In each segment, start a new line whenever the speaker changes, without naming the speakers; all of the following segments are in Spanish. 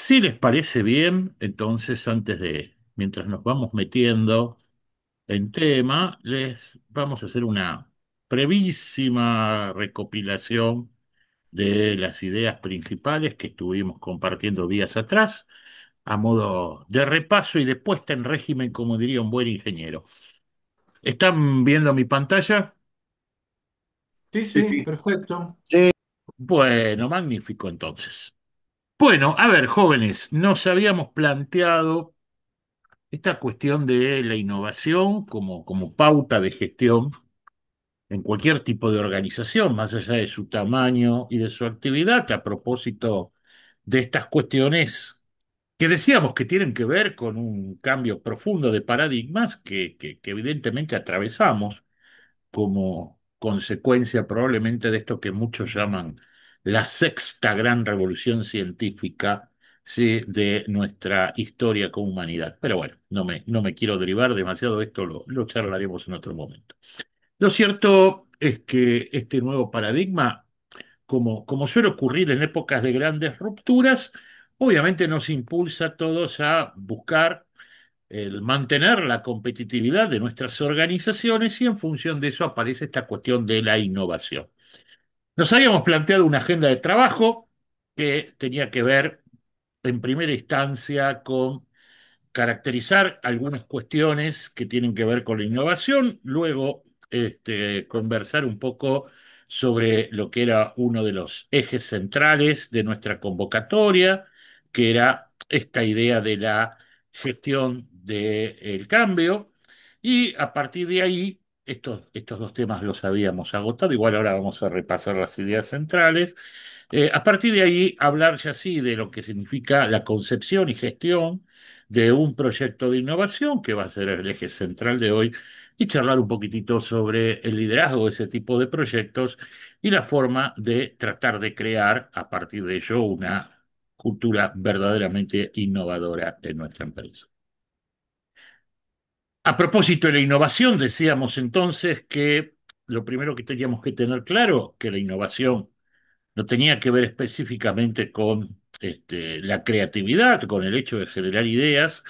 Si les parece bien, entonces mientras nos vamos metiendo en tema, les vamos a hacer una brevísima recopilación de las ideas principales que estuvimos compartiendo días atrás, a modo de repaso y de puesta en régimen, como diría un buen ingeniero. ¿Están viendo mi pantalla?
Sí,
Sí,
sí,
sí.
perfecto.
Bueno, magnífico entonces. Bueno, a ver, jóvenes, nos habíamos planteado esta cuestión de la innovación como pauta de gestión en cualquier tipo de organización, más allá de su tamaño y de su actividad, que a propósito de estas cuestiones que decíamos que tienen que ver con un cambio profundo de paradigmas que evidentemente atravesamos como consecuencia probablemente de esto que muchos llaman la sexta gran revolución científica, ¿sí?, de nuestra historia como humanidad. Pero bueno, no me quiero derivar demasiado de esto, lo charlaremos en otro momento. Lo cierto es que este nuevo paradigma, como suele ocurrir en épocas de grandes rupturas, obviamente nos impulsa a todos a buscar el mantener la competitividad de nuestras organizaciones y en función de eso aparece esta cuestión de la innovación. Nos habíamos planteado una agenda de trabajo que tenía que ver en primera instancia con caracterizar algunas cuestiones que tienen que ver con la innovación, luego conversar un poco sobre lo que era uno de los ejes centrales de nuestra convocatoria, que era esta idea de la gestión del cambio, y a partir de ahí, estos dos temas los habíamos agotado, igual ahora vamos a repasar las ideas centrales. A partir de ahí, hablar ya sí de lo que significa la concepción y gestión de un proyecto de innovación, que va a ser el eje central de hoy, y charlar un poquitito sobre el liderazgo de ese tipo de proyectos y la forma de tratar de crear a partir de ello una cultura verdaderamente innovadora en nuestra empresa. A propósito de la innovación, decíamos entonces que lo primero que teníamos que tener claro, que la innovación no tenía que ver específicamente con la creatividad, con el hecho de generar ideas,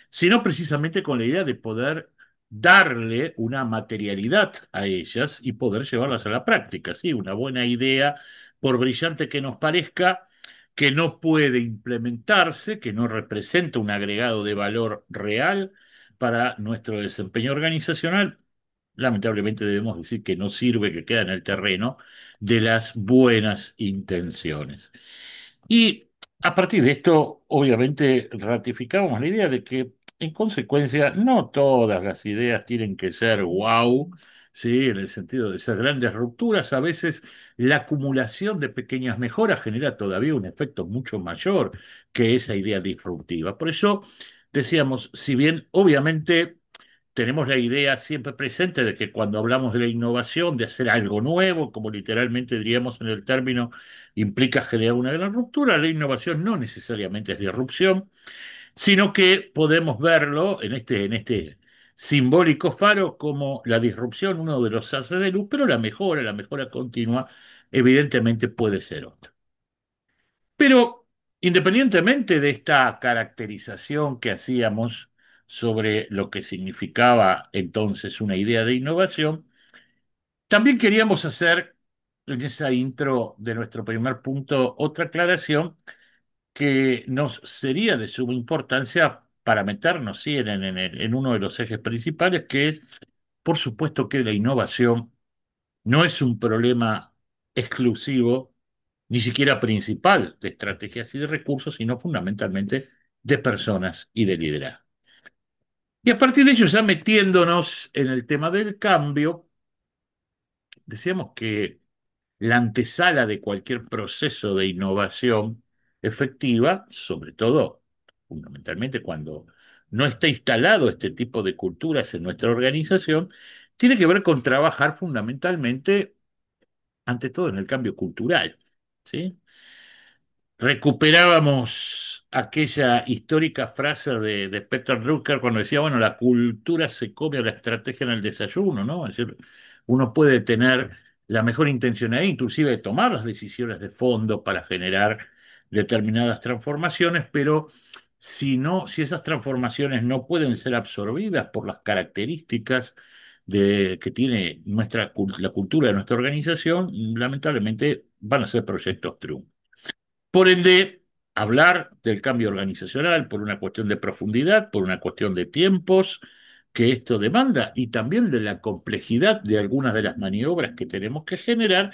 sino precisamente con la idea de poder darle una materialidad a ellas y poder llevarlas a la práctica. ¿Sí? Una buena idea, por brillante que nos parezca, que no puede implementarse, que no representa un agregado de valor real para nuestro desempeño organizacional, lamentablemente debemos decir que no sirve, que queda en el terreno de las buenas intenciones. Y a partir de esto, obviamente, ratificamos la idea de que, en consecuencia, no todas las ideas tienen que ser wow, ¿sí? En el sentido de ser grandes rupturas. A veces la acumulación de pequeñas mejoras genera todavía un efecto mucho mayor que esa idea disruptiva. Por eso decíamos, si bien obviamente tenemos la idea siempre presente de que cuando hablamos de la innovación, de hacer algo nuevo, como literalmente diríamos en el término, implica generar una gran ruptura, la innovación no necesariamente es disrupción, sino que podemos verlo en este simbólico faro como la disrupción, uno de los haces de luz, pero la mejora continua, evidentemente puede ser otra. Pero independientemente de esta caracterización que hacíamos sobre lo que significaba entonces una idea de innovación, también queríamos hacer en esa intro de nuestro primer punto otra aclaración que nos sería de suma importancia para meternos, sí, en uno de los ejes principales, que es, por supuesto, que la innovación no es un problema exclusivo, ni siquiera principal de estrategias y de recursos, sino fundamentalmente de personas y de liderazgo. Y a partir de ello, ya metiéndonos en el tema del cambio, decíamos que la antesala de cualquier proceso de innovación efectiva, sobre todo, fundamentalmente cuando no está instalado este tipo de culturas en nuestra organización, tiene que ver con trabajar fundamentalmente ante todo en el cambio cultural, ¿sí? Recuperábamos aquella histórica frase de Peter Drucker cuando decía, bueno, la cultura se come a la estrategia en el desayuno, ¿no? Es decir, uno puede tener la mejor intencionalidad, inclusive de tomar las decisiones de fondo para generar determinadas transformaciones, pero si esas transformaciones no pueden ser absorbidas por las características que tiene la cultura de nuestra organización, lamentablemente van a ser proyectos trunca. Por ende, hablar del cambio organizacional por una cuestión de profundidad, por una cuestión de tiempos que esto demanda y también de la complejidad de algunas de las maniobras que tenemos que generar,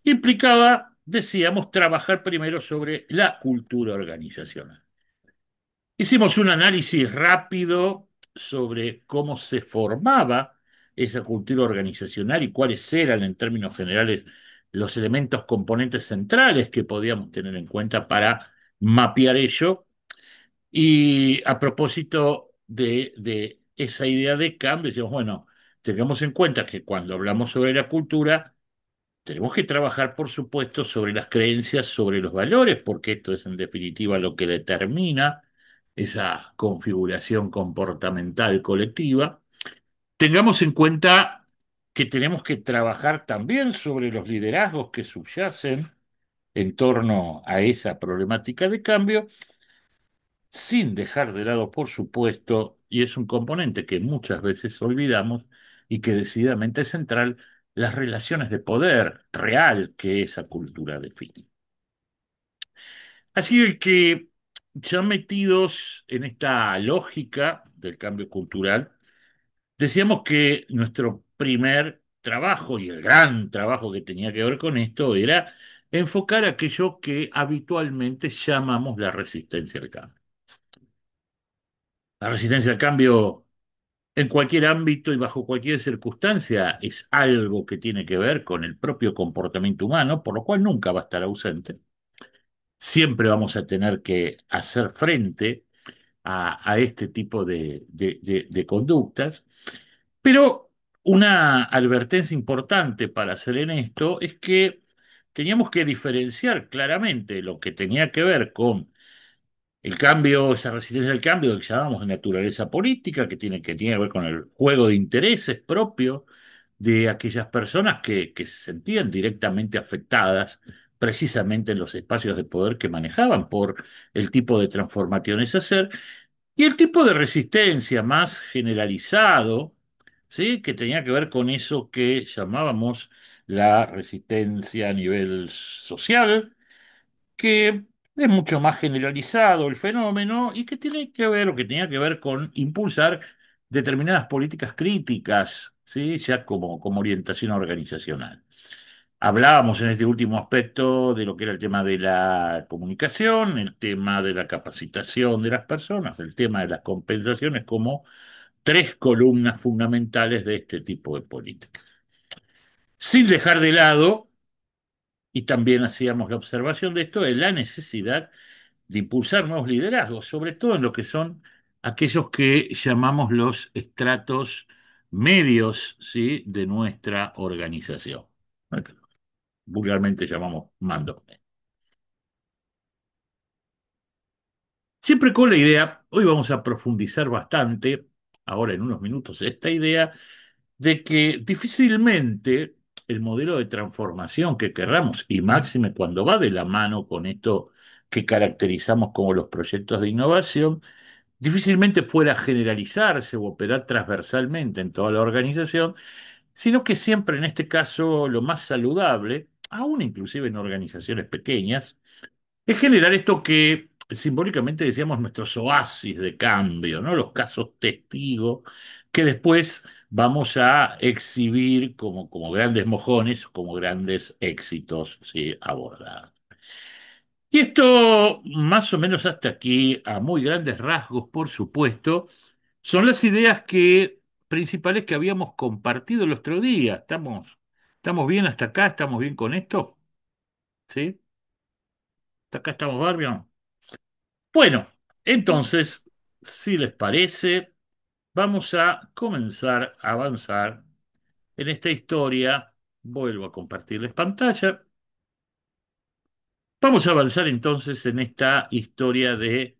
implicaba, decíamos, trabajar primero sobre la cultura organizacional. Hicimos un análisis rápido sobre cómo se formaba esa cultura organizacional y cuáles eran, en términos generales, los elementos componentes centrales que podíamos tener en cuenta para mapear ello. Y a propósito de esa idea de cambio, decimos, bueno, tengamos en cuenta que cuando hablamos sobre la cultura, tenemos que trabajar, por supuesto, sobre las creencias, sobre los valores, porque esto es en definitiva lo que determina esa configuración comportamental colectiva. Tengamos en cuenta que tenemos que trabajar también sobre los liderazgos que subyacen en torno a esa problemática de cambio, sin dejar de lado, por supuesto, y es un componente que muchas veces olvidamos y que decididamente es central, las relaciones de poder real que esa cultura define. Así que ya metidos en esta lógica del cambio cultural, decíamos que nuestro primer trabajo y el gran trabajo que tenía que ver con esto era enfocar aquello que habitualmente llamamos la resistencia al cambio. La resistencia al cambio en cualquier ámbito y bajo cualquier circunstancia es algo que tiene que ver con el propio comportamiento humano, por lo cual nunca va a estar ausente. Siempre vamos a tener que hacer frente a este tipo de conductas, pero una advertencia importante para hacer en esto es que teníamos que diferenciar claramente lo que tenía que ver con el cambio, esa resistencia al cambio que llamamos de naturaleza política, que tiene que ver con el juego de intereses propio de aquellas personas que se sentían directamente afectadas precisamente en los espacios de poder que manejaban por el tipo de transformaciones a hacer, y el tipo de resistencia más generalizado, ¿sí? Que tenía que ver con eso que llamábamos la resistencia a nivel social, que es mucho más generalizado el fenómeno y que tiene que ver o que tenía que ver con impulsar determinadas políticas críticas, ¿sí? Ya como orientación organizacional. Hablábamos en este último aspecto de lo que era el tema de la comunicación, el tema de la capacitación de las personas, el tema de las compensaciones como tres columnas fundamentales de este tipo de políticas. Sin dejar de lado, y también hacíamos la observación de esto, de la necesidad de impulsar nuevos liderazgos, sobre todo en lo que son aquellos que llamamos los estratos medios, ¿sí? De nuestra organización, vulgarmente llamamos mando. Siempre con la idea, hoy vamos a profundizar bastante, ahora en unos minutos, esta idea de que difícilmente el modelo de transformación que querramos, y máxime cuando va de la mano con esto que caracterizamos como los proyectos de innovación, difícilmente fuera a generalizarse o operar transversalmente en toda la organización, sino que siempre en este caso lo más saludable, aún inclusive en organizaciones pequeñas, es generar esto que simbólicamente decíamos nuestros oasis de cambio, ¿no? Los casos testigos que después vamos a exhibir como grandes mojones, como grandes éxitos, ¿sí? Abordados. Y esto, más o menos hasta aquí, a muy grandes rasgos, por supuesto, son las ideas principales que habíamos compartido el otro día. ¿Estamos bien hasta acá? ¿Estamos bien con esto? ¿Sí? ¿Hasta acá estamos, Barbie? Bueno,
Sí.
entonces, si les parece, vamos a comenzar a avanzar en esta historia. Vuelvo a compartirles pantalla. Vamos a avanzar entonces en esta historia de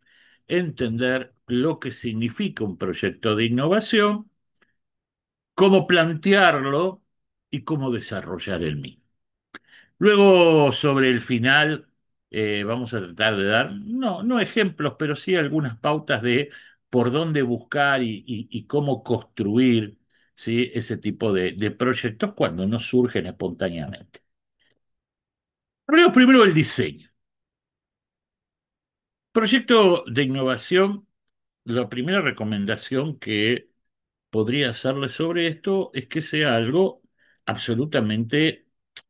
entender lo que significa un proyecto de innovación, cómo plantearlo y cómo desarrollar el mismo. Luego, sobre el final, vamos a tratar de dar, no ejemplos, pero sí algunas pautas de por dónde buscar y cómo construir, ¿sí? Ese tipo de proyectos cuando no surgen espontáneamente. Hablemos primero del diseño. Proyecto de innovación, la primera recomendación que podría hacerle sobre esto es que sea algo absolutamente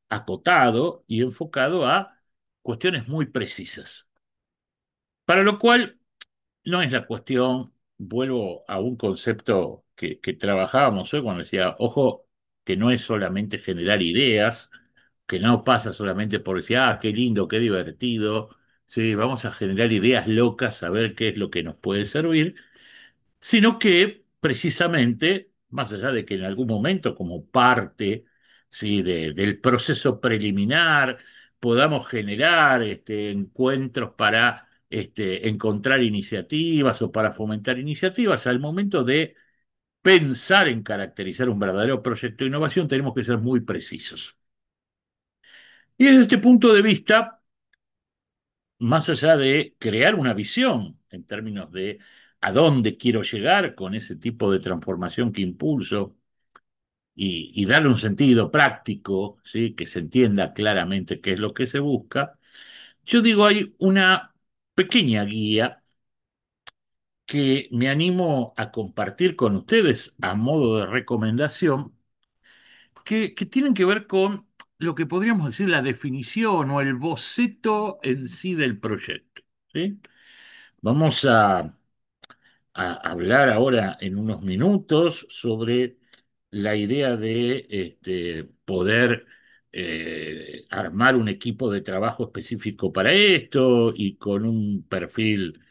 acotado y enfocado a cuestiones muy precisas. Para lo cual no es la cuestión, vuelvo a un concepto que trabajábamos hoy cuando decía, ojo, que no es solamente generar ideas, que no pasa solamente por decir, ah, qué lindo, qué divertido, sí, vamos a generar ideas locas, a ver qué es lo que nos puede servir, sino que precisamente, más allá de que en algún momento como parte, ¿sí? Del proceso preliminar podamos generar encuentros para encontrar iniciativas o para fomentar iniciativas, al momento de pensar en caracterizar un verdadero proyecto de innovación tenemos que ser muy precisos. Y desde este punto de vista, más allá de crear una visión en términos de a dónde quiero llegar con ese tipo de transformación que impulso y darle un sentido práctico, ¿sí? Que se entienda claramente qué es lo que se busca, yo digo, hay una pequeña guía que me animo a compartir con ustedes a modo de recomendación, que tienen que ver con lo que podríamos decir la definición o el boceto en sí del proyecto, ¿sí? Vamos a hablar ahora en unos minutos sobre la idea de poder armar un equipo de trabajo específico para esto y con un perfil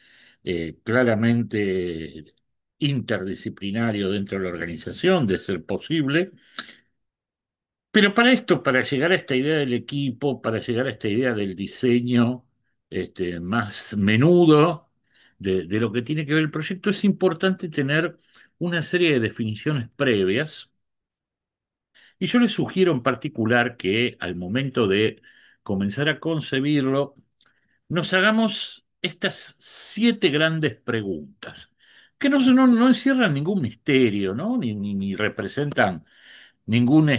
claramente interdisciplinario dentro de la organización, de ser posible. Pero para esto, para llegar a esta idea del equipo, para llegar a esta idea del diseño más menudo de lo que tiene que ver el proyecto, es importante tener una serie de definiciones previas. Y yo les sugiero en particular que al momento de comenzar a concebirlo, nos hagamos estas 7 grandes preguntas, que no encierran ningún misterio, ¿no? Ni representan ningún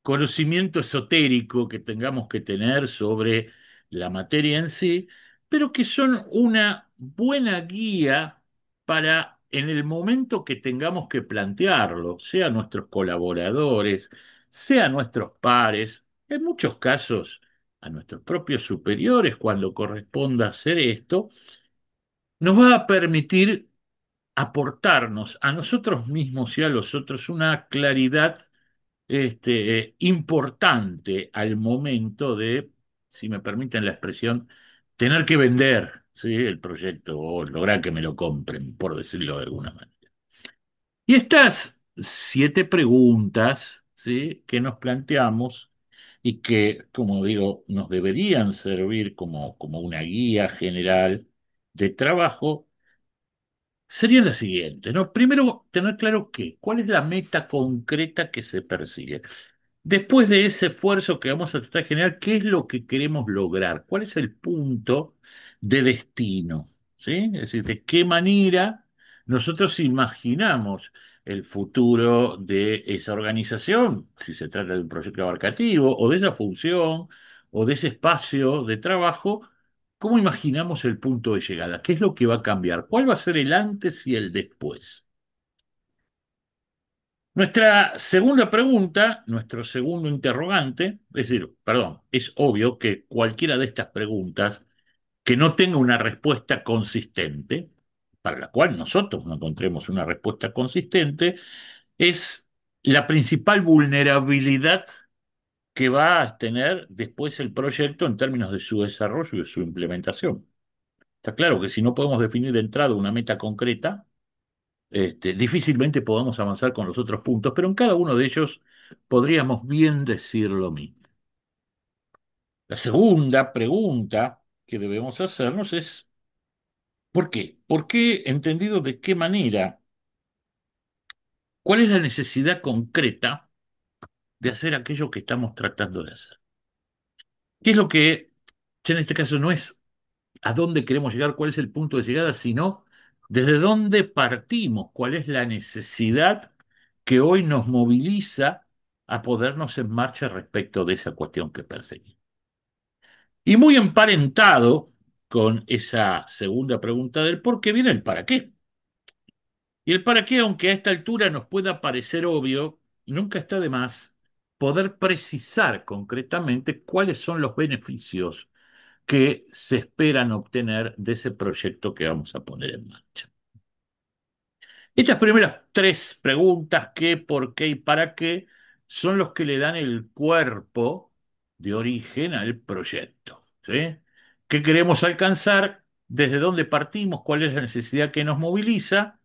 conocimiento esotérico que tengamos que tener sobre la materia en sí, pero que son una buena guía para en el momento que tengamos que plantearlo, sea nuestros colaboradores, sea nuestros pares, en muchos casos a nuestros propios superiores cuando corresponda hacer esto, nos va a permitir aportarnos a nosotros mismos y a los otros una claridad importante al momento de, si me permiten la expresión, tener que vender, ¿sí? El proyecto o lograr que me lo compren, por decirlo de alguna manera. Y estas 7 preguntas, ¿sí? Que nos planteamos y que, como digo, nos deberían servir como una guía general de trabajo, sería la siguiente, ¿no? Primero, tener claro cuál es la meta concreta que se persigue. Después de ese esfuerzo que vamos a tratar de generar, ¿qué es lo que queremos lograr? ¿Cuál es el punto de destino? ¿Sí? Es decir, de qué manera nosotros imaginamos el futuro de esa organización, si se trata de un proyecto abarcativo, o de esa función, o de ese espacio de trabajo, ¿cómo imaginamos el punto de llegada? ¿Qué es lo que va a cambiar? ¿Cuál va a ser el antes y el después? Nuestra segunda pregunta, nuestro segundo interrogante, es decir, perdón, es obvio que cualquiera de estas preguntas que no tenga una respuesta consistente, para la cual nosotros no encontremos una respuesta consistente, es la principal vulnerabilidad que va a tener después el proyecto en términos de su desarrollo y de su implementación. Está claro que si no podemos definir de entrada una meta concreta, difícilmente podamos avanzar con los otros puntos, pero en cada uno de ellos podríamos bien decir lo mismo. La segunda pregunta que debemos hacernos es, ¿por qué? ¿Por qué, entendido de qué manera? ¿Cuál es la necesidad concreta de hacer aquello que estamos tratando de hacer? ¿Qué es lo que Ya en este caso no es a dónde queremos llegar, cuál es el punto de llegada, sino desde dónde partimos, cuál es la necesidad que hoy nos moviliza a ponernos en marcha respecto de esa cuestión que perseguimos. Y muy emparentado con esa segunda pregunta del por qué viene el para qué. Y el para qué, aunque a esta altura nos pueda parecer obvio, nunca está de más poder precisar concretamente cuáles son los beneficios que se esperan obtener de ese proyecto que vamos a poner en marcha. Estas primeras tres preguntas, qué, por qué y para qué, son los que le dan el cuerpo de origen al proyecto. ¿Sí? ¿Qué queremos alcanzar? ¿Desde dónde partimos? ¿Cuál es la necesidad que nos moviliza?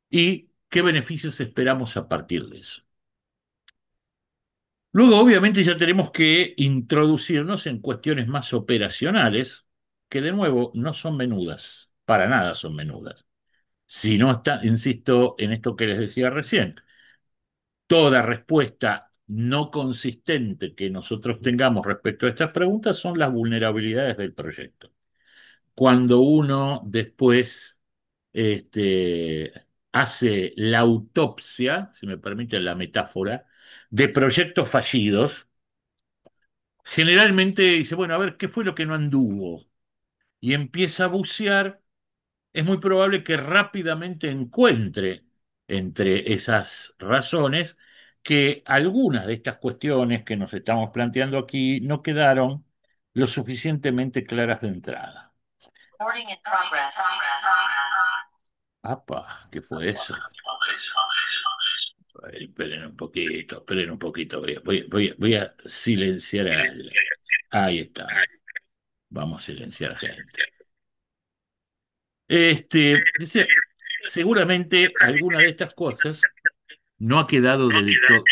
¿Y qué beneficios esperamos a partir de eso? Luego, obviamente, ya tenemos que introducirnos en cuestiones más operacionales, que de nuevo no son menudas, para nada son menudas. Si no está, insisto en esto que les decía recién, toda respuesta no consistente que nosotros tengamos respecto a estas preguntas son las vulnerabilidades del proyecto. Cuando uno después este, hace la autopsia, si me permite la metáfora, de proyectos fallidos, generalmente dice, bueno, a ver, ¿qué fue lo que no anduvo? Y empieza a bucear, es muy probable que rápidamente encuentre entre esas razones que algunas de estas cuestiones que nos estamos planteando aquí no quedaron lo suficientemente claras de entrada.
Recording in progress.
¡Apa! ¿Qué fue eso? A ver, esperen un poquito. Voy a silenciar Ahí está. Vamos a silenciar a gente. Dice, seguramente alguna de estas cosas no ha quedado del todo.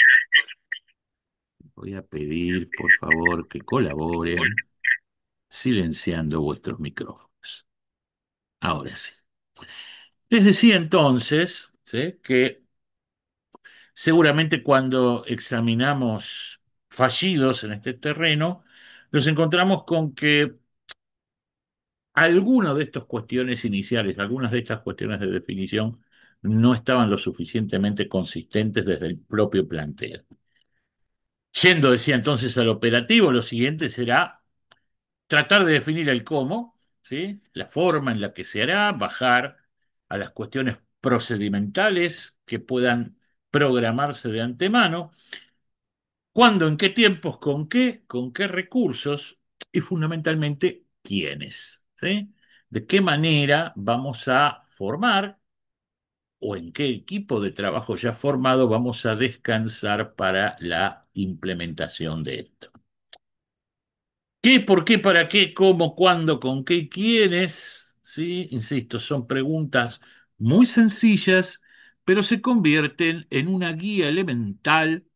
Voy a pedir, por favor, que colaboren silenciando vuestros micrófonos. Ahora sí. Les decía entonces, ¿sí? Que seguramente cuando examinamos fallidos en este terreno, nos encontramos con que algunas de estas cuestiones iniciales, algunas de estas cuestiones de definición, no estaban lo suficientemente consistentes desde el propio planteo. Yendo, decía entonces, al operativo, lo siguiente será tratar de definir el cómo, ¿sí? La forma en la que se hará, bajar a las cuestiones procedimentales que puedan programarse de antemano, cuándo, en qué tiempos, con qué recursos y fundamentalmente quiénes, ¿sí? De qué manera vamos a formar o en qué equipo de trabajo ya formado vamos a descansar para la implementación de esto. ¿Qué, por qué, para qué, cómo, cuándo, con qué y quiénes? Sí, insisto, son preguntas muy sencillas, pero se convierten en una guía elemental,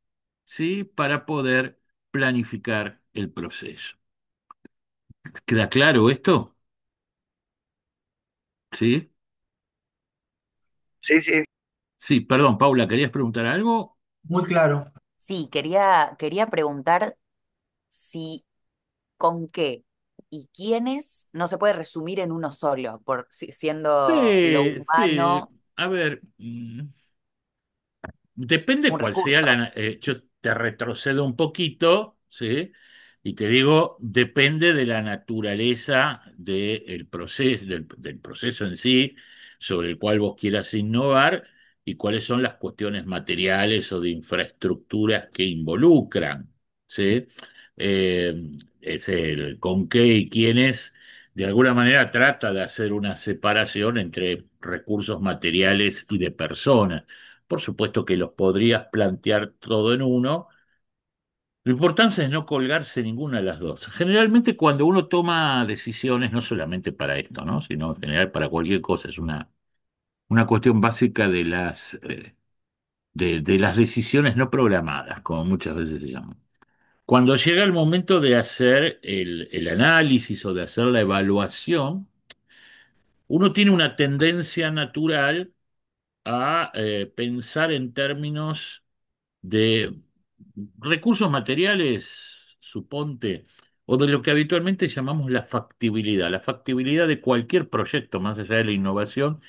¿sí? Para poder planificar el proceso. ¿Queda claro esto? ¿Sí?
Sí, sí.
Sí, perdón, Paula, ¿querías preguntar algo?
Muy claro.
Sí, quería preguntar si con qué y quiénes no se puede resumir en uno solo, siendo lo
Sí, sí.
humano
A ver, depende
un
cuál sea
recurso.
yo te retrocedo un poquito, ¿sí? Y te digo, depende de la naturaleza del proceso en sí, sobre el cual vos quieras innovar y cuáles son las cuestiones materiales o de infraestructuras que involucran, ¿sí? Eh, es el con qué y quiénes, de alguna manera trata de hacer una separación entre recursos materiales y de personas. Por supuesto que los podrías plantear todo en uno. Lo importante es no colgarse ninguna de las dos. Generalmente cuando uno toma decisiones, no solamente para esto, ¿no? Sino en general para cualquier cosa, es una cuestión básica de las decisiones no programadas, como muchas veces se llaman. Cuando llega el momento de hacer el análisis o de hacer la evaluación, uno tiene una tendencia natural a pensar en términos de recursos materiales, suponte. o de lo que habitualmente llamamos la factibilidad. La factibilidad de cualquier proyecto, más allá de la innovación,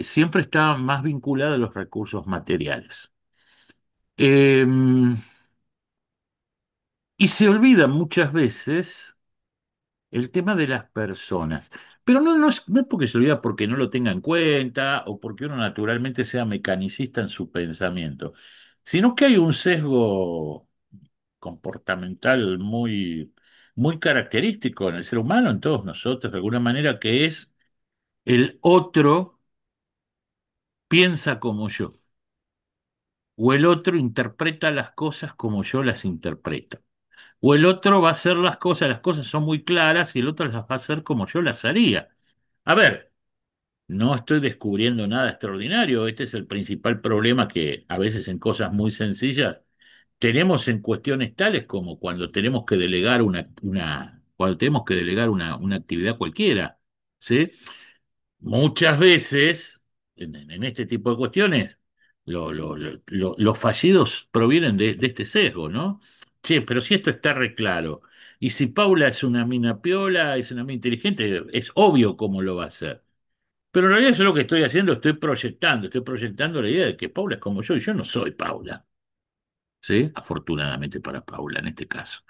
siempre está más vinculada a los recursos materiales. Eh, y se olvida muchas veces el tema de las personas. Pero no es porque se olvida porque no lo tenga en cuenta o porque uno naturalmente sea mecanicista en su pensamiento, sino que hay un sesgo comportamental muy característico en el ser humano, en todos nosotros, de alguna manera, que es el otro piensa como yo, o el otro interpreta las cosas como yo las interpreto, o el otro va a hacer las cosas son muy claras y el otro las va a hacer como yo las haría. A ver, no estoy descubriendo nada extraordinario, este es el principal problema que a veces en cosas muy sencillas tenemos en cuestiones tales como cuando tenemos que delegar cuando tenemos que delegar una actividad cualquiera, ¿sí? Muchas veces, en este tipo de cuestiones, los fallidos provienen de este sesgo, ¿no? Che, pero si esto está re claro, y si Paula es una mina piola, es una mina inteligente, es obvio cómo lo va a hacer. Pero en realidad yo lo que estoy haciendo, estoy proyectando la idea de que Paula es como yo y yo no soy Paula. ¿Sí? Afortunadamente para Paula en este caso.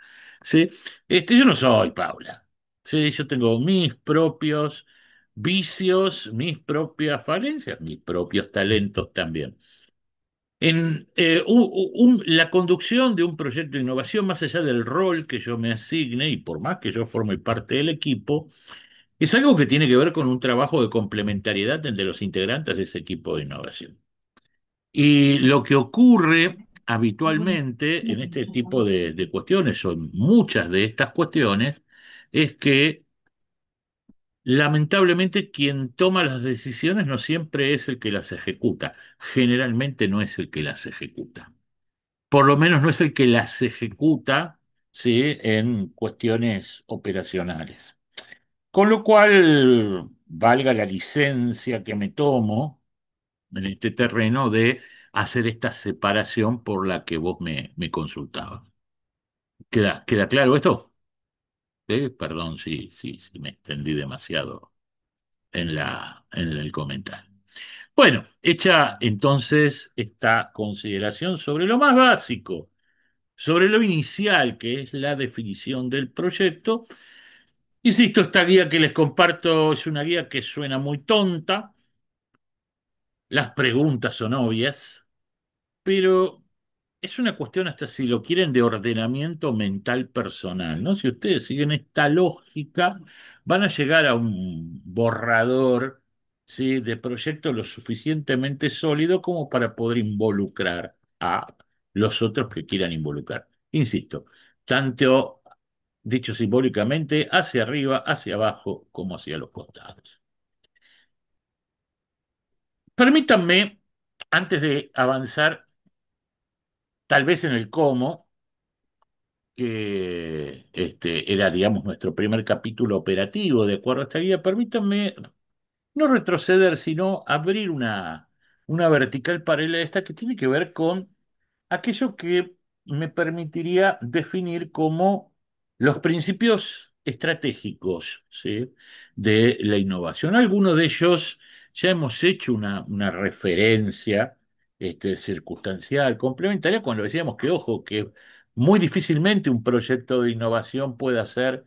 ¿Sí? Yo no soy Paula. ¿Sí? Yo tengo mis propios vicios, mis propias falencias, mis propios talentos también. La conducción de un proyecto de innovación, más allá del rol que yo me asigne, y por más que yo forme parte del equipo, es algo que tiene que ver con un trabajo de complementariedad entre los integrantes de ese equipo de innovación. Y lo que ocurre habitualmente en este tipo de cuestiones, o en muchas de estas cuestiones, es que lamentablemente quien toma las decisiones no siempre es el que las ejecuta, generalmente no es el que las ejecuta. Por lo menos no es el que las ejecuta, ¿sí? En cuestiones operacionales. Con lo cual, valga la licencia que me tomo en este terreno de hacer esta separación por la que vos me consultabas. ¿Queda claro esto? Perdón si me extendí demasiado en el comentario. Bueno, hecha entonces esta consideración sobre lo más básico, sobre lo inicial, que es la definición del proyecto. Insisto, esta guía que les comparto es una guía que suena muy tonta, las preguntas son obvias, pero es una cuestión hasta si lo quieren de ordenamiento mental personal, ¿no? Si ustedes siguen esta lógica, van a llegar a un borrador, ¿sí? De proyecto lo suficientemente sólido como para poder involucrar a los otros que quieran involucrar. Insisto, tanto dicho simbólicamente, hacia arriba, hacia abajo, como hacia los costados. Permítanme, antes de avanzar, tal vez en el cómo, que era, digamos, nuestro primer capítulo operativo de acuerdo a esta guía, permítanme no retroceder, sino abrir una vertical paralela a esta que tiene que ver con aquello que me permitiría definir como los principios estratégicos, ¿sí? De la innovación. Algunos de ellos ya hemos hecho una referencia circunstancial, complementaria, cuando decíamos que, ojo, que muy difícilmente un proyecto de innovación pueda ser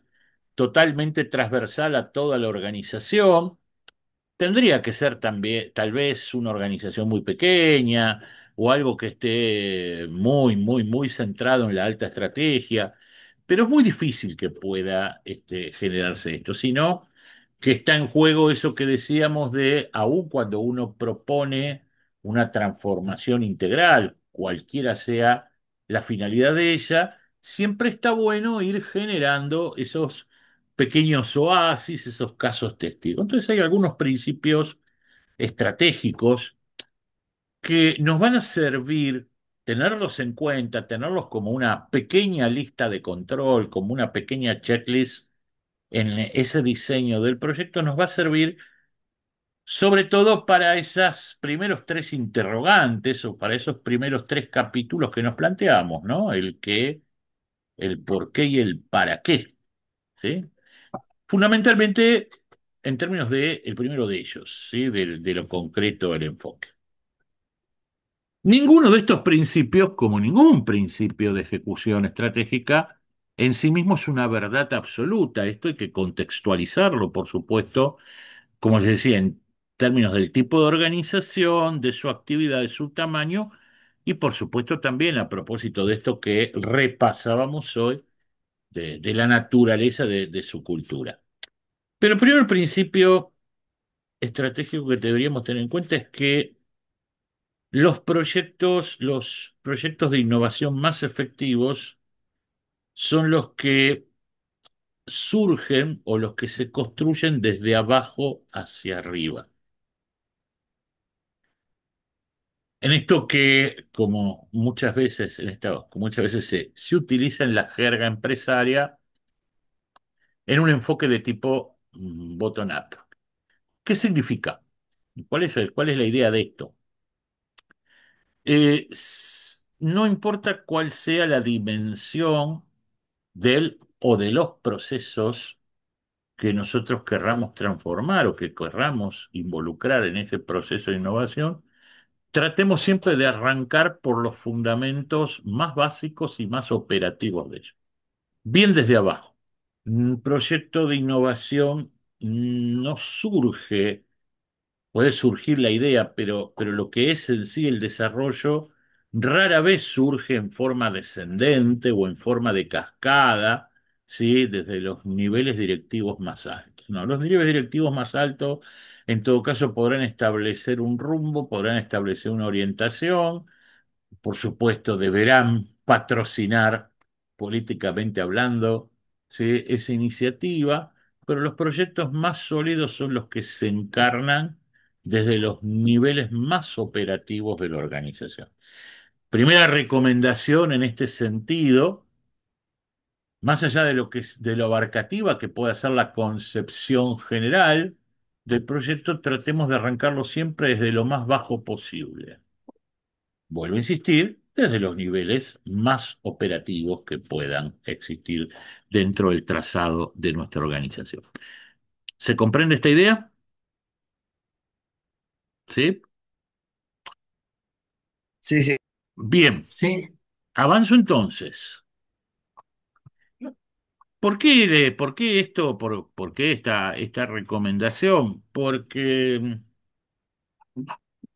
totalmente transversal a toda la organización. Tendría que ser también, tal vez, una organización muy pequeña o algo que esté muy centrado en la alta estrategia, pero es muy difícil que pueda generarse esto, sino que está en juego eso que decíamos de, aun cuando uno propone una transformación integral, cualquiera sea la finalidad de ella, siempre está bueno ir generando esos pequeños oasis, esos casos testigos. Entonces hay algunos principios estratégicos que nos van a servir tenerlos en cuenta, tenerlos como una pequeña lista de control, como una pequeña checklist en ese diseño del proyecto, nos va a servir sobre todo para esos primeros tres interrogantes o para esos primeros tres capítulos que nos planteamos, ¿no? El qué, el por qué y el para qué, ¿sí? Fundamentalmente en términos de el primero de ellos, ¿sí? De lo concreto del enfoque. Ninguno de estos principios, como ningún principio de ejecución estratégica, en sí mismo es una verdad absoluta. Esto hay que contextualizarlo, por supuesto, como les decía, en términos del tipo de organización, de su actividad, de su tamaño, y por supuesto también a propósito de esto que repasábamos hoy, de la naturaleza de su cultura. Pero el primer principio estratégico que deberíamos tener en cuenta es que los proyectos de innovación más efectivos son los que surgen o los que se construyen desde abajo hacia arriba. En esto que, como muchas veces, como muchas veces se utiliza en la jerga empresaria, en un enfoque de tipo bottom-up. ¿Qué significa? ¿Cuál es la idea de esto? No importa cuál sea la dimensión del o de los procesos que nosotros querramos transformar o que querramos involucrar en ese proceso de innovación, tratemos siempre de arrancar por los fundamentos más básicos y más operativos de ellos. Bien desde abajo. Un proyecto de innovación no surge, puede surgir la idea, pero lo que es en sí el desarrollo rara vez surge en forma descendente o en forma de cascada, ¿sí? Desde los niveles directivos más altos. No, los niveles directivos más altos, en todo caso, podrán establecer un rumbo, podrán establecer una orientación, por supuesto, deberán patrocinar políticamente hablando, ¿sí? Esa iniciativa, pero los proyectos más sólidos son los que se encarnan desde los niveles más operativos de la organización. Primera recomendación en este sentido, más allá de de lo abarcativa que pueda ser la concepción general del proyecto, tratemos de arrancarlo siempre desde lo más bajo posible. Vuelvo a insistir, desde los niveles más operativos que puedan existir dentro del trazado de nuestra organización. ¿Se comprende esta idea? ¿Sí?
Sí, sí.
Bien,
Sí,
avanzo entonces. ¿Por qué esto, por qué esta recomendación? Porque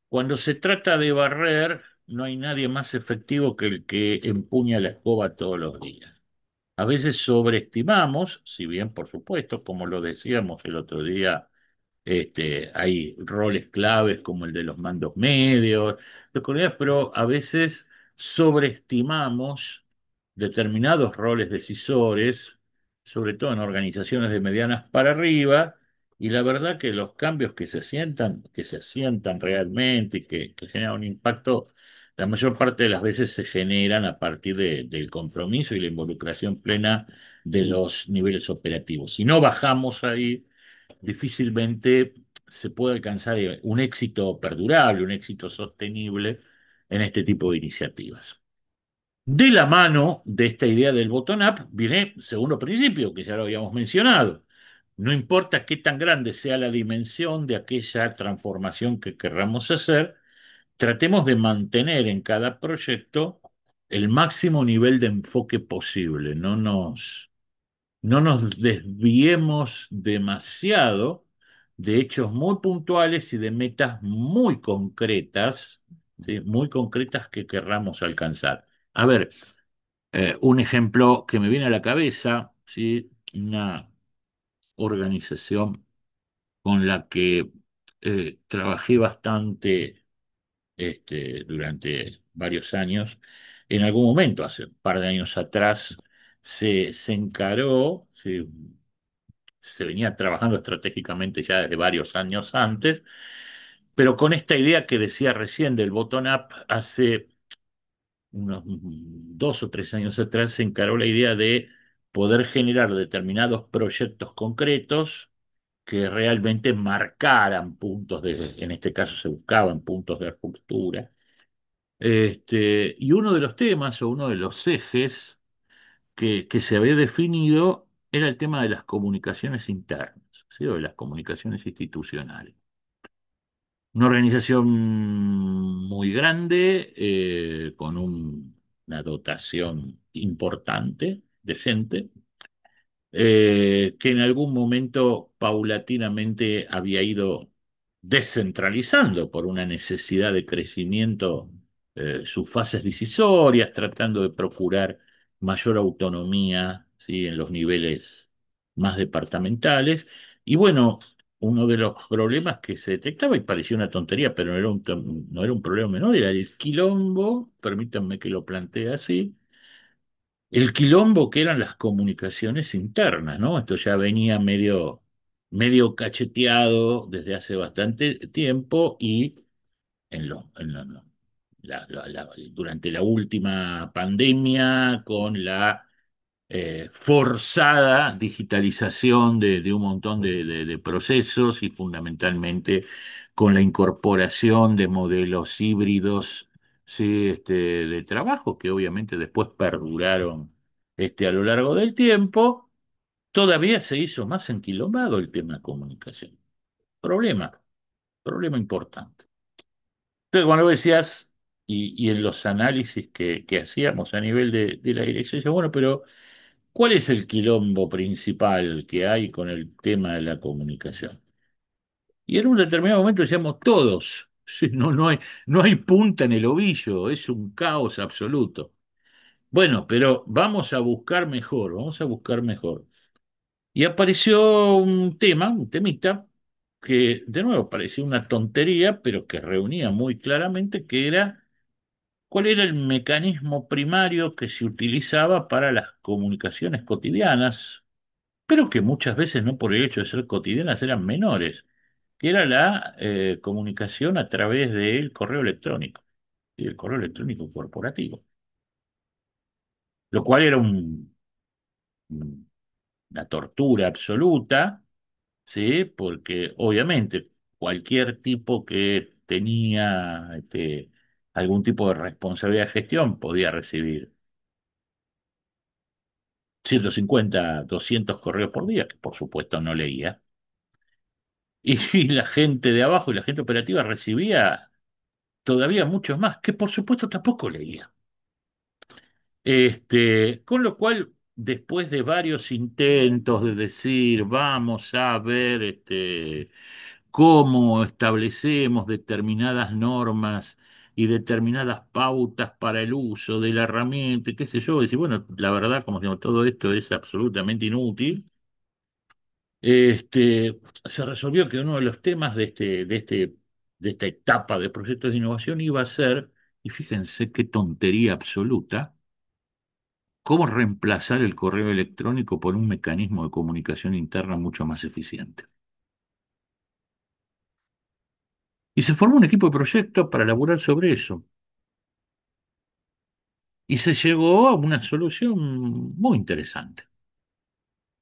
cuando se trata de barrer, no hay nadie más efectivo que el que empuña la escoba todos los días. A veces sobreestimamos, si bien por supuesto, como lo decíamos el otro día, hay roles claves como el de los mandos medios, pero a veces sobreestimamos determinados roles decisores, sobre todo en organizaciones de medianas para arriba, y la verdad que los cambios que se asientan realmente y que generan un impacto, la mayor parte de las veces se generan a partir del compromiso y la involucración plena de los niveles operativos. Si no bajamos ahí, difícilmente se puede alcanzar un éxito perdurable, un éxito sostenible en este tipo de iniciativas. De la mano de esta idea del bottom-up viene el segundo principio, que ya lo habíamos mencionado. No importa qué tan grande sea la dimensión de aquella transformación que querramos hacer, tratemos de mantener en cada proyecto el máximo nivel de enfoque posible. No nos desviemos demasiado de hechos muy puntuales y de metas muy concretas, ¿sí? Muy concretas que querramos alcanzar. A ver, un ejemplo que me viene a la cabeza, ¿sí? Una organización con la que trabajé bastante durante varios años. En algún momento, hace un par de años atrás, se encaró, ¿sí? Se venía trabajando estratégicamente ya desde varios años antes, pero con esta idea que decía recién del bottom-up, hace unos 2 o 3 años atrás se encaró la idea de poder generar determinados proyectos concretos que realmente marcaran puntos en este caso se buscaban puntos de ruptura. Y uno de los temas o uno de los ejes que se había definido era el tema de las comunicaciones internas, ¿sí? O de las comunicaciones institucionales. Una organización muy grande, con una dotación importante de gente, que en algún momento paulatinamente había ido descentralizando por una necesidad de crecimiento, sus fases decisorias, tratando de procurar mayor autonomía, ¿sí? En los niveles más departamentales. Y bueno, uno de los problemas que se detectaba, y parecía una tontería, pero no era un problema menor, era el quilombo, permítanme que lo plantee así, el quilombo que eran las comunicaciones internas, ¿no? Esto ya venía medio cacheteado desde hace bastante tiempo y durante la última pandemia, con la forzada digitalización de un montón de procesos y fundamentalmente con la incorporación de modelos híbridos, sí, de trabajo que obviamente después perduraron, a lo largo del tiempo, todavía se hizo más enquilombado el tema de comunicación. Problema, problema importante. Entonces, cuando decías, y en los análisis que hacíamos a nivel de la dirección, decía, bueno, pero ¿cuál es el quilombo principal que hay con el tema de la comunicación? Y en un determinado momento decíamos todos. Sí, no hay punta en el ovillo, es un caos absoluto. Bueno, pero vamos a buscar mejor, vamos a buscar mejor. Y apareció un tema, un temita, que de nuevo parecía una tontería, pero que reunía muy claramente que era cuál era el mecanismo primario que se utilizaba para las comunicaciones cotidianas, pero que muchas veces no por el hecho de ser cotidianas eran menores, que era la comunicación a través del correo electrónico y el correo electrónico corporativo, lo cual era una tortura absoluta, ¿sí? Porque obviamente cualquier tipo que tenía, algún tipo de responsabilidad de gestión podía recibir 150, 200 correos por día, que por supuesto no leía. Y la gente de abajo y la gente operativa recibía todavía muchos más, que por supuesto tampoco leía. Con lo cual, después de varios intentos de decir, vamos a ver, cómo establecemos determinadas normas y determinadas pautas para el uso de la herramienta, y qué sé yo, decir, bueno, la verdad, como digo, todo esto es absolutamente inútil. Se resolvió que uno de los temas de esta etapa de proyectos de innovación iba a ser, y fíjense qué tontería absoluta, cómo reemplazar el correo electrónico por un mecanismo de comunicación interna mucho más eficiente. Y se formó un equipo de proyecto para elaborar sobre eso. Y se llegó a una solución muy interesante.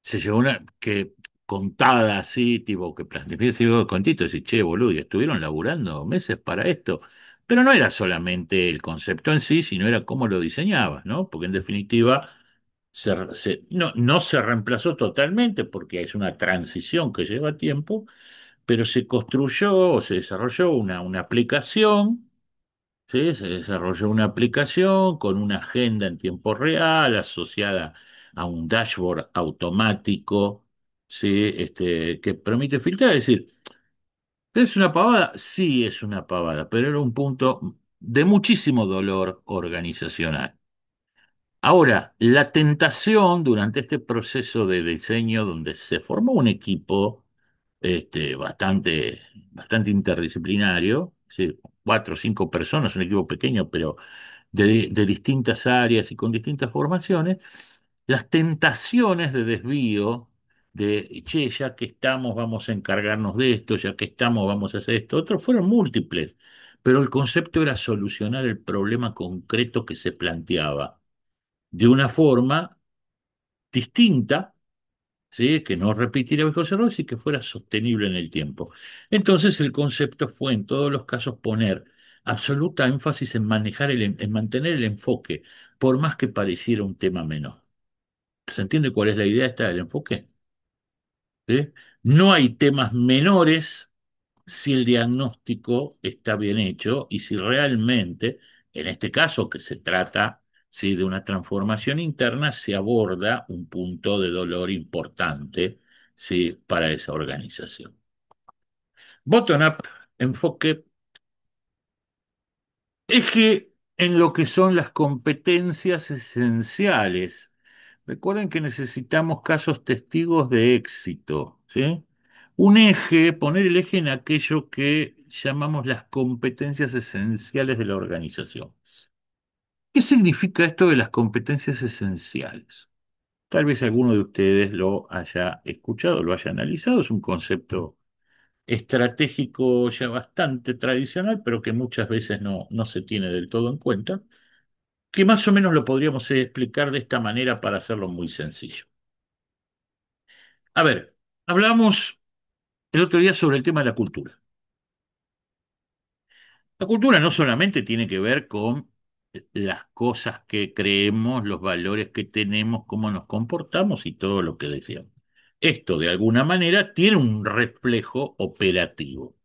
Se llegó a una que contada así, tipo que planteó contito, decir, che, boludo, y estuvieron laburando meses para esto. Pero no era solamente el concepto en sí, sino era cómo lo diseñabas, ¿no? Porque en definitiva no se reemplazó totalmente porque es una transición que lleva tiempo, pero se construyó o se desarrolló una aplicación. Sí, se desarrolló una aplicación con una agenda en tiempo real asociada a un dashboard automático, ¿sí? Que permite filtrar. Es decir, ¿es una pavada? Sí, es una pavada, pero era un punto de muchísimo dolor organizacional. Ahora, la tentación durante este proceso de diseño, donde se formó un equipo, bastante interdisciplinario, es 4 o 5 personas, un equipo pequeño, pero de distintas áreas y con distintas formaciones, las tentaciones de desvío, de, che, ya que estamos, vamos a encargarnos de esto, ya que estamos, vamos a hacer esto, otro, fueron múltiples, pero el concepto era solucionar el problema concreto que se planteaba de una forma distinta, ¿sí? Que no repitiera viejos errores y que fuera sostenible en el tiempo. Entonces el concepto fue en todos los casos poner absoluta énfasis en mantener el enfoque, por más que pareciera un tema menor. ¿Se entiende cuál es la idea esta del enfoque? ¿Sí? No hay temas menores si el diagnóstico está bien hecho y si realmente, en este caso que se trata, ¿sí?, de una transformación interna, se aborda un punto de dolor importante, ¿sí?, para esa organización. Bottom-up, enfoque, es que en lo que son las competencias esenciales, recuerden que necesitamos casos testigos de éxito, ¿sí? Un eje, poner el eje en aquello que llamamos las competencias esenciales de la organización. ¿Qué significa esto de las competencias esenciales? Tal vez alguno de ustedes lo haya escuchado, lo haya analizado, es un concepto estratégico ya bastante tradicional, pero que muchas veces no se tiene del todo en cuenta, que más o menos lo podríamos explicar de esta manera para hacerlo muy sencillo. A ver, hablamos el otro día sobre el tema de la cultura. La cultura no solamente tiene que ver con las cosas que creemos, los valores que tenemos, cómo nos comportamos y todo lo que decíamos. Esto, de alguna manera, tiene un reflejo operativo.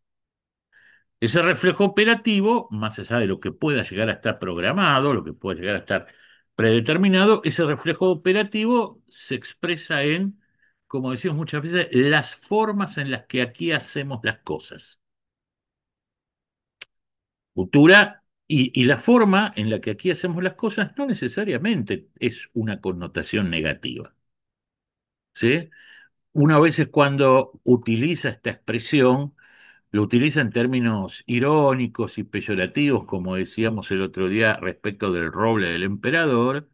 Ese reflejo operativo, más allá de lo que pueda llegar a estar programado, lo que pueda llegar a estar predeterminado, ese reflejo operativo se expresa en, como decimos muchas veces, las formas en las que aquí hacemos las cosas. Cultura y la forma en la que aquí hacemos las cosas no necesariamente es una connotación negativa, ¿sí? Uno a veces cuando utiliza esta expresión, lo utiliza en términos irónicos y peyorativos, como decíamos el otro día respecto del roble del emperador,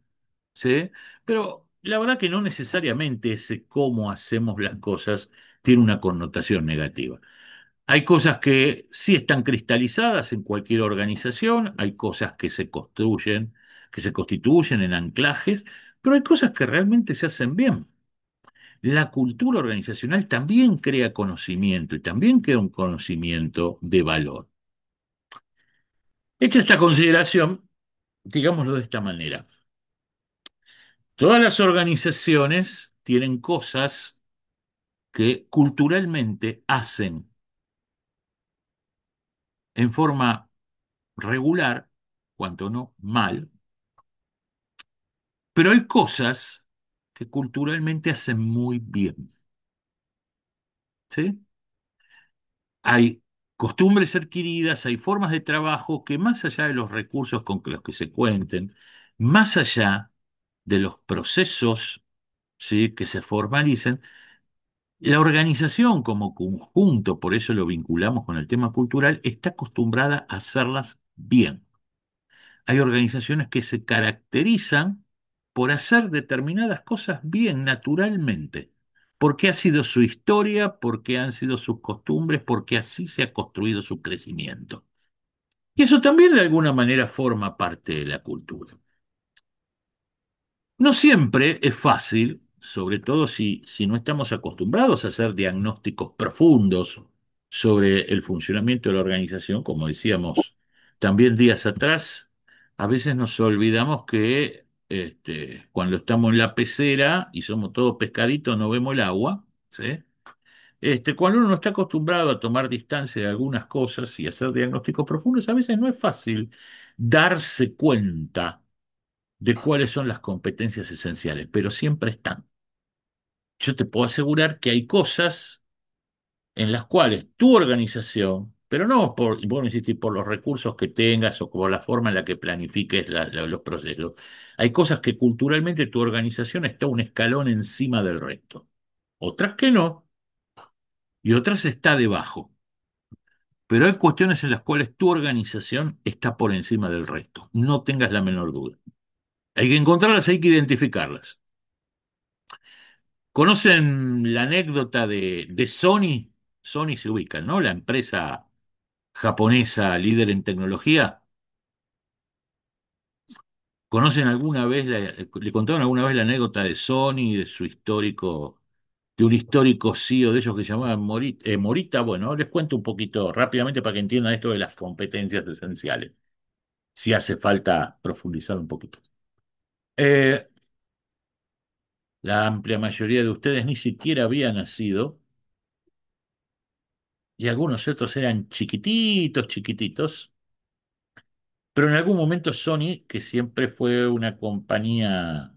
¿sí? Pero la verdad que no necesariamente ese cómo hacemos las cosas tiene una connotación negativa. Hay cosas que sí están cristalizadas en cualquier organización, hay cosas que se construyen, que se constituyen en anclajes, pero hay cosas que realmente se hacen bien. La cultura organizacional también crea conocimiento y también crea un conocimiento de valor. Hecha esta consideración, digámoslo de esta manera, todas las organizaciones tienen cosas que culturalmente hacen en forma regular, cuanto no mal, pero hay cosas que culturalmente hacen muy bien, ¿sí? Hay costumbres adquiridas, hay formas de trabajo que más allá de los recursos con los que se cuenten, más allá de los procesos, ¿sí?, que se formalicen, la organización como conjunto, por eso lo vinculamos con el tema cultural, está acostumbrada a hacerlas bien. Hay organizaciones que se caracterizan por hacer determinadas cosas bien, naturalmente, porque ha sido su historia, porque han sido sus costumbres, porque así se ha construido su crecimiento. Y eso también de alguna manera forma parte de la cultura. No siempre es fácil, sobre todo si no estamos acostumbrados a hacer diagnósticos profundos sobre el funcionamiento de la organización, como decíamos también días atrás, a veces nos olvidamos que cuando estamos en la pecera y somos todos pescaditos no vemos el agua, ¿sí? Cuando uno no está acostumbrado a tomar distancia de algunas cosas y hacer diagnósticos profundos, a veces no es fácil darse cuenta de cuáles son las competencias esenciales, pero siempre están. Yo te puedo asegurar que hay cosas en las cuales tu organización, pero no por, vos insistís, por los recursos que tengas o por la forma en la que planifiques los procesos, hay cosas que culturalmente tu organización está un escalón encima del resto. Otras que no, y otras está debajo. Pero hay cuestiones en las cuales tu organización está por encima del resto. No tengas la menor duda. Hay que encontrarlas, hay que identificarlas. ¿Conocen la anécdota de Sony? Sony se ubica, ¿no? La empresa japonesa líder en tecnología. ¿Conocen alguna vez, le contaron alguna vez la anécdota de Sony, de su histórico, de un histórico CEO de ellos que se llamaba Morita? Bueno, les cuento un poquito rápidamente para que entiendan esto de las competencias esenciales, si hace falta profundizar un poquito. Eh, La amplia mayoría de ustedes ni siquiera había nacido y algunos otros eran chiquititos, chiquititos, pero en algún momento Sony, que siempre fue una compañía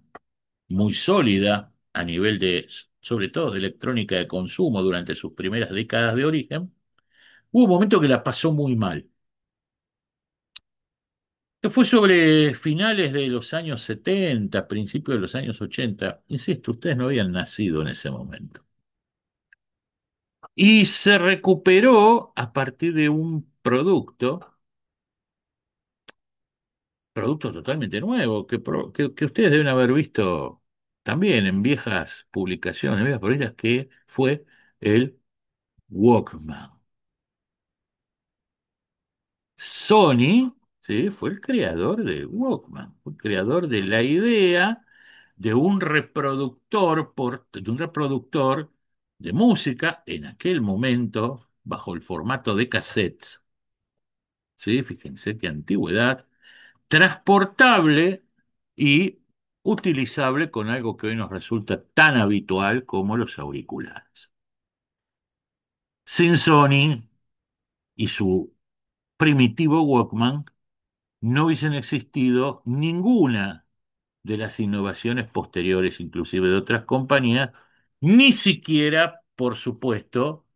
muy sólida a nivel de, sobre todo de electrónica de consumo durante sus primeras décadas de origen, hubo un momento que la pasó muy mal. Que fue sobre finales de los años 70, principios de los años 80. Insisto, ustedes no habían nacido en ese momento. Y se recuperó a partir de un producto totalmente nuevo, que ustedes deben haber visto también en viejas publicaciones, viejas por que fue el Walkman. Sony, ¿sí? Fue el creador del Walkman, fue el creador de la idea de un reproductor de música en aquel momento bajo el formato de cassettes, ¿sí? Fíjense qué antigüedad, transportable y utilizable con algo que hoy nos resulta tan habitual como los auriculares. Sin Sony y su primitivo Walkman, no hubiesen existido ninguna de las innovaciones posteriores, inclusive de otras compañías, ni siquiera, por supuesto,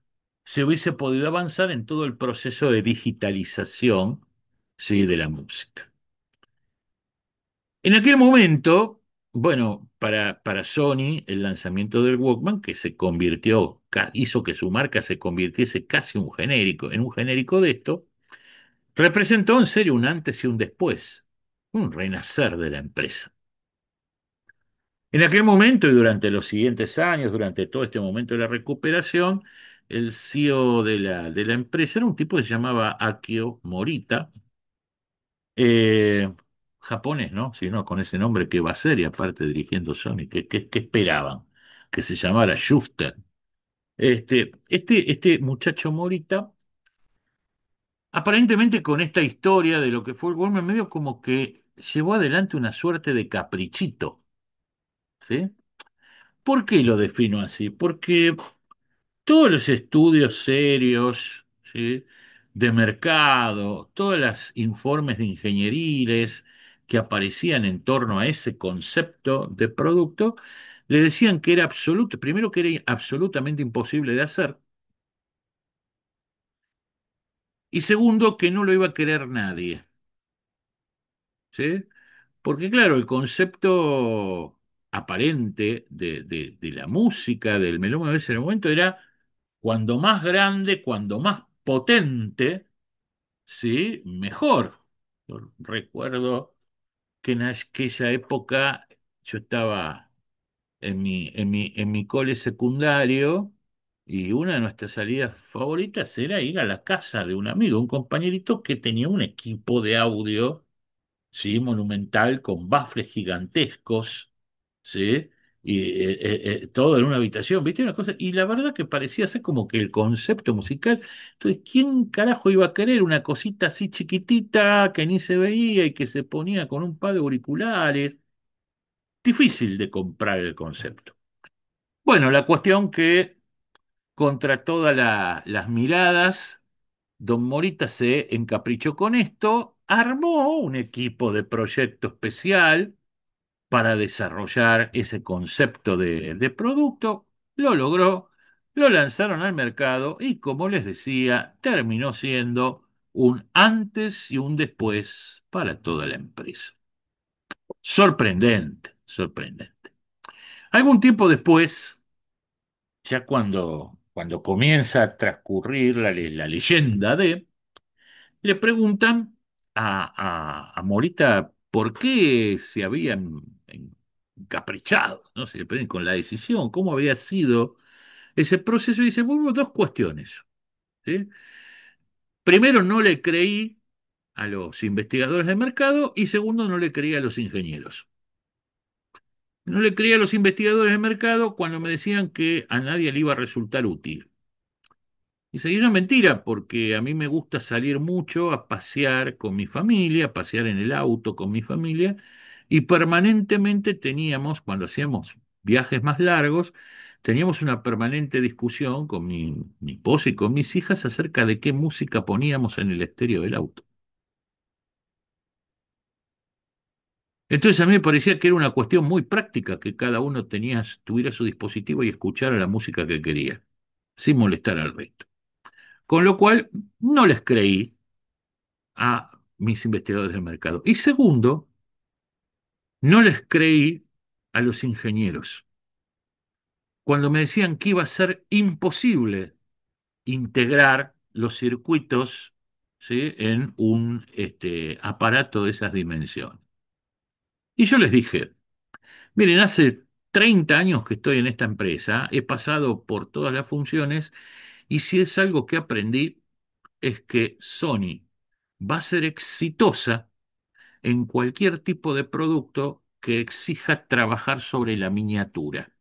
se hubiese podido avanzar en todo el proceso de digitalización, sí, de la música. En aquel momento, bueno, para Sony, el lanzamiento del Walkman, que se convirtió, hizo que su marca se convirtiese casi en un genérico de esto, representó en serio un antes y un después, un renacer de la empresa. En aquel momento y durante los siguientes años, durante todo este momento de la recuperación, el CEO de la empresa era un tipo que se llamaba Akio Morita, eh, japonés, ¿no? Si no, con ese nombre, ¿qué va a ser? Y aparte dirigiendo Sony, ¿qué esperaban? Que se llamara Schuster. Este muchacho Morita, aparentemente con esta historia de lo que fue el Goldman, medio como que llevó adelante una suerte de caprichito, ¿sí? ¿Por qué lo defino así? Porque todos los estudios serios, ¿sí? De mercado, todos los informes de ingenieriles que aparecían en torno a ese concepto de producto, le decían que era primero que era absolutamente imposible de hacer, y segundo que no lo iba a querer nadie, ¿sí? Porque claro, el concepto aparente de la música, del melómano de ese momento era cuando más grande, cuando más potente, sí, mejor. Yo recuerdo que en aquella época yo estaba en mi cole secundario y una de nuestras salidas favoritas era ir a la casa de un amigo, un compañerito que tenía un equipo de audio, sí, monumental, con baffles gigantescos, sí, y todo en una habitación, ¿viste? Una cosa, y la verdad que parecía ser como que el concepto musical, entonces, ¿quién carajo iba a querer una cosita así chiquitita que ni se veía y que se ponía con un par de auriculares? Difícil de comprar el concepto. Bueno, la cuestión que contra todas las miradas, don Morita se encaprichó con esto, armó un equipo de proyecto especial para desarrollar ese concepto de producto, lo logró, lo lanzaron al mercado y como les decía, terminó siendo un antes y un después para toda la empresa. Sorprendente, sorprendente. Algún tiempo después, ya cuando comienza a transcurrir la leyenda le preguntan a Morita por qué se habían encaprichado, ¿no? Se le preguntan con la decisión, cómo había sido ese proceso, y dice, bueno, dos cuestiones, ¿sí? Primero, no le creí a los investigadores de mercado y segundo, no le creí a los ingenieros. No le creí a los investigadores de mercado cuando me decían que a nadie le iba a resultar útil. Y seguía una mentira, porque a mí me gusta salir mucho a pasear con mi familia, a pasear en el auto con mi familia, y permanentemente teníamos, cuando hacíamos viajes más largos, teníamos una permanente discusión con mi esposa y con mis hijas acerca de qué música poníamos en el estéreo del auto. Entonces a mí me parecía que era una cuestión muy práctica que cada uno tuviera su dispositivo y escuchara la música que quería, sin molestar al resto. Con lo cual no les creí a mis investigadores del mercado. Y segundo, no les creí a los ingenieros cuando me decían que iba a ser imposible integrar los circuitos, ¿sí?, en un aparato de esas dimensiones. Y yo les dije, miren, hace 30 años que estoy en esta empresa, he pasado por todas las funciones y si es algo que aprendí es que Sony va a ser exitosa en cualquier tipo de producto que exija trabajar sobre la miniatura.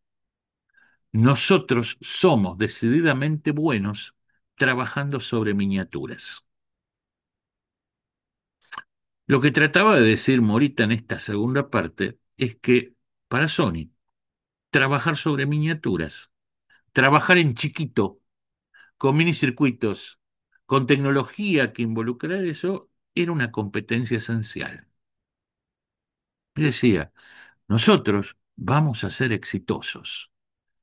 Nosotros somos decididamente buenos trabajando sobre miniaturas. Lo que trataba de decir Morita en esta segunda parte es que para Sony, trabajar sobre miniaturas, trabajar en chiquito, con minicircuitos, con tecnología que involucrar eso, era una competencia esencial. Y decía, nosotros vamos a ser exitosos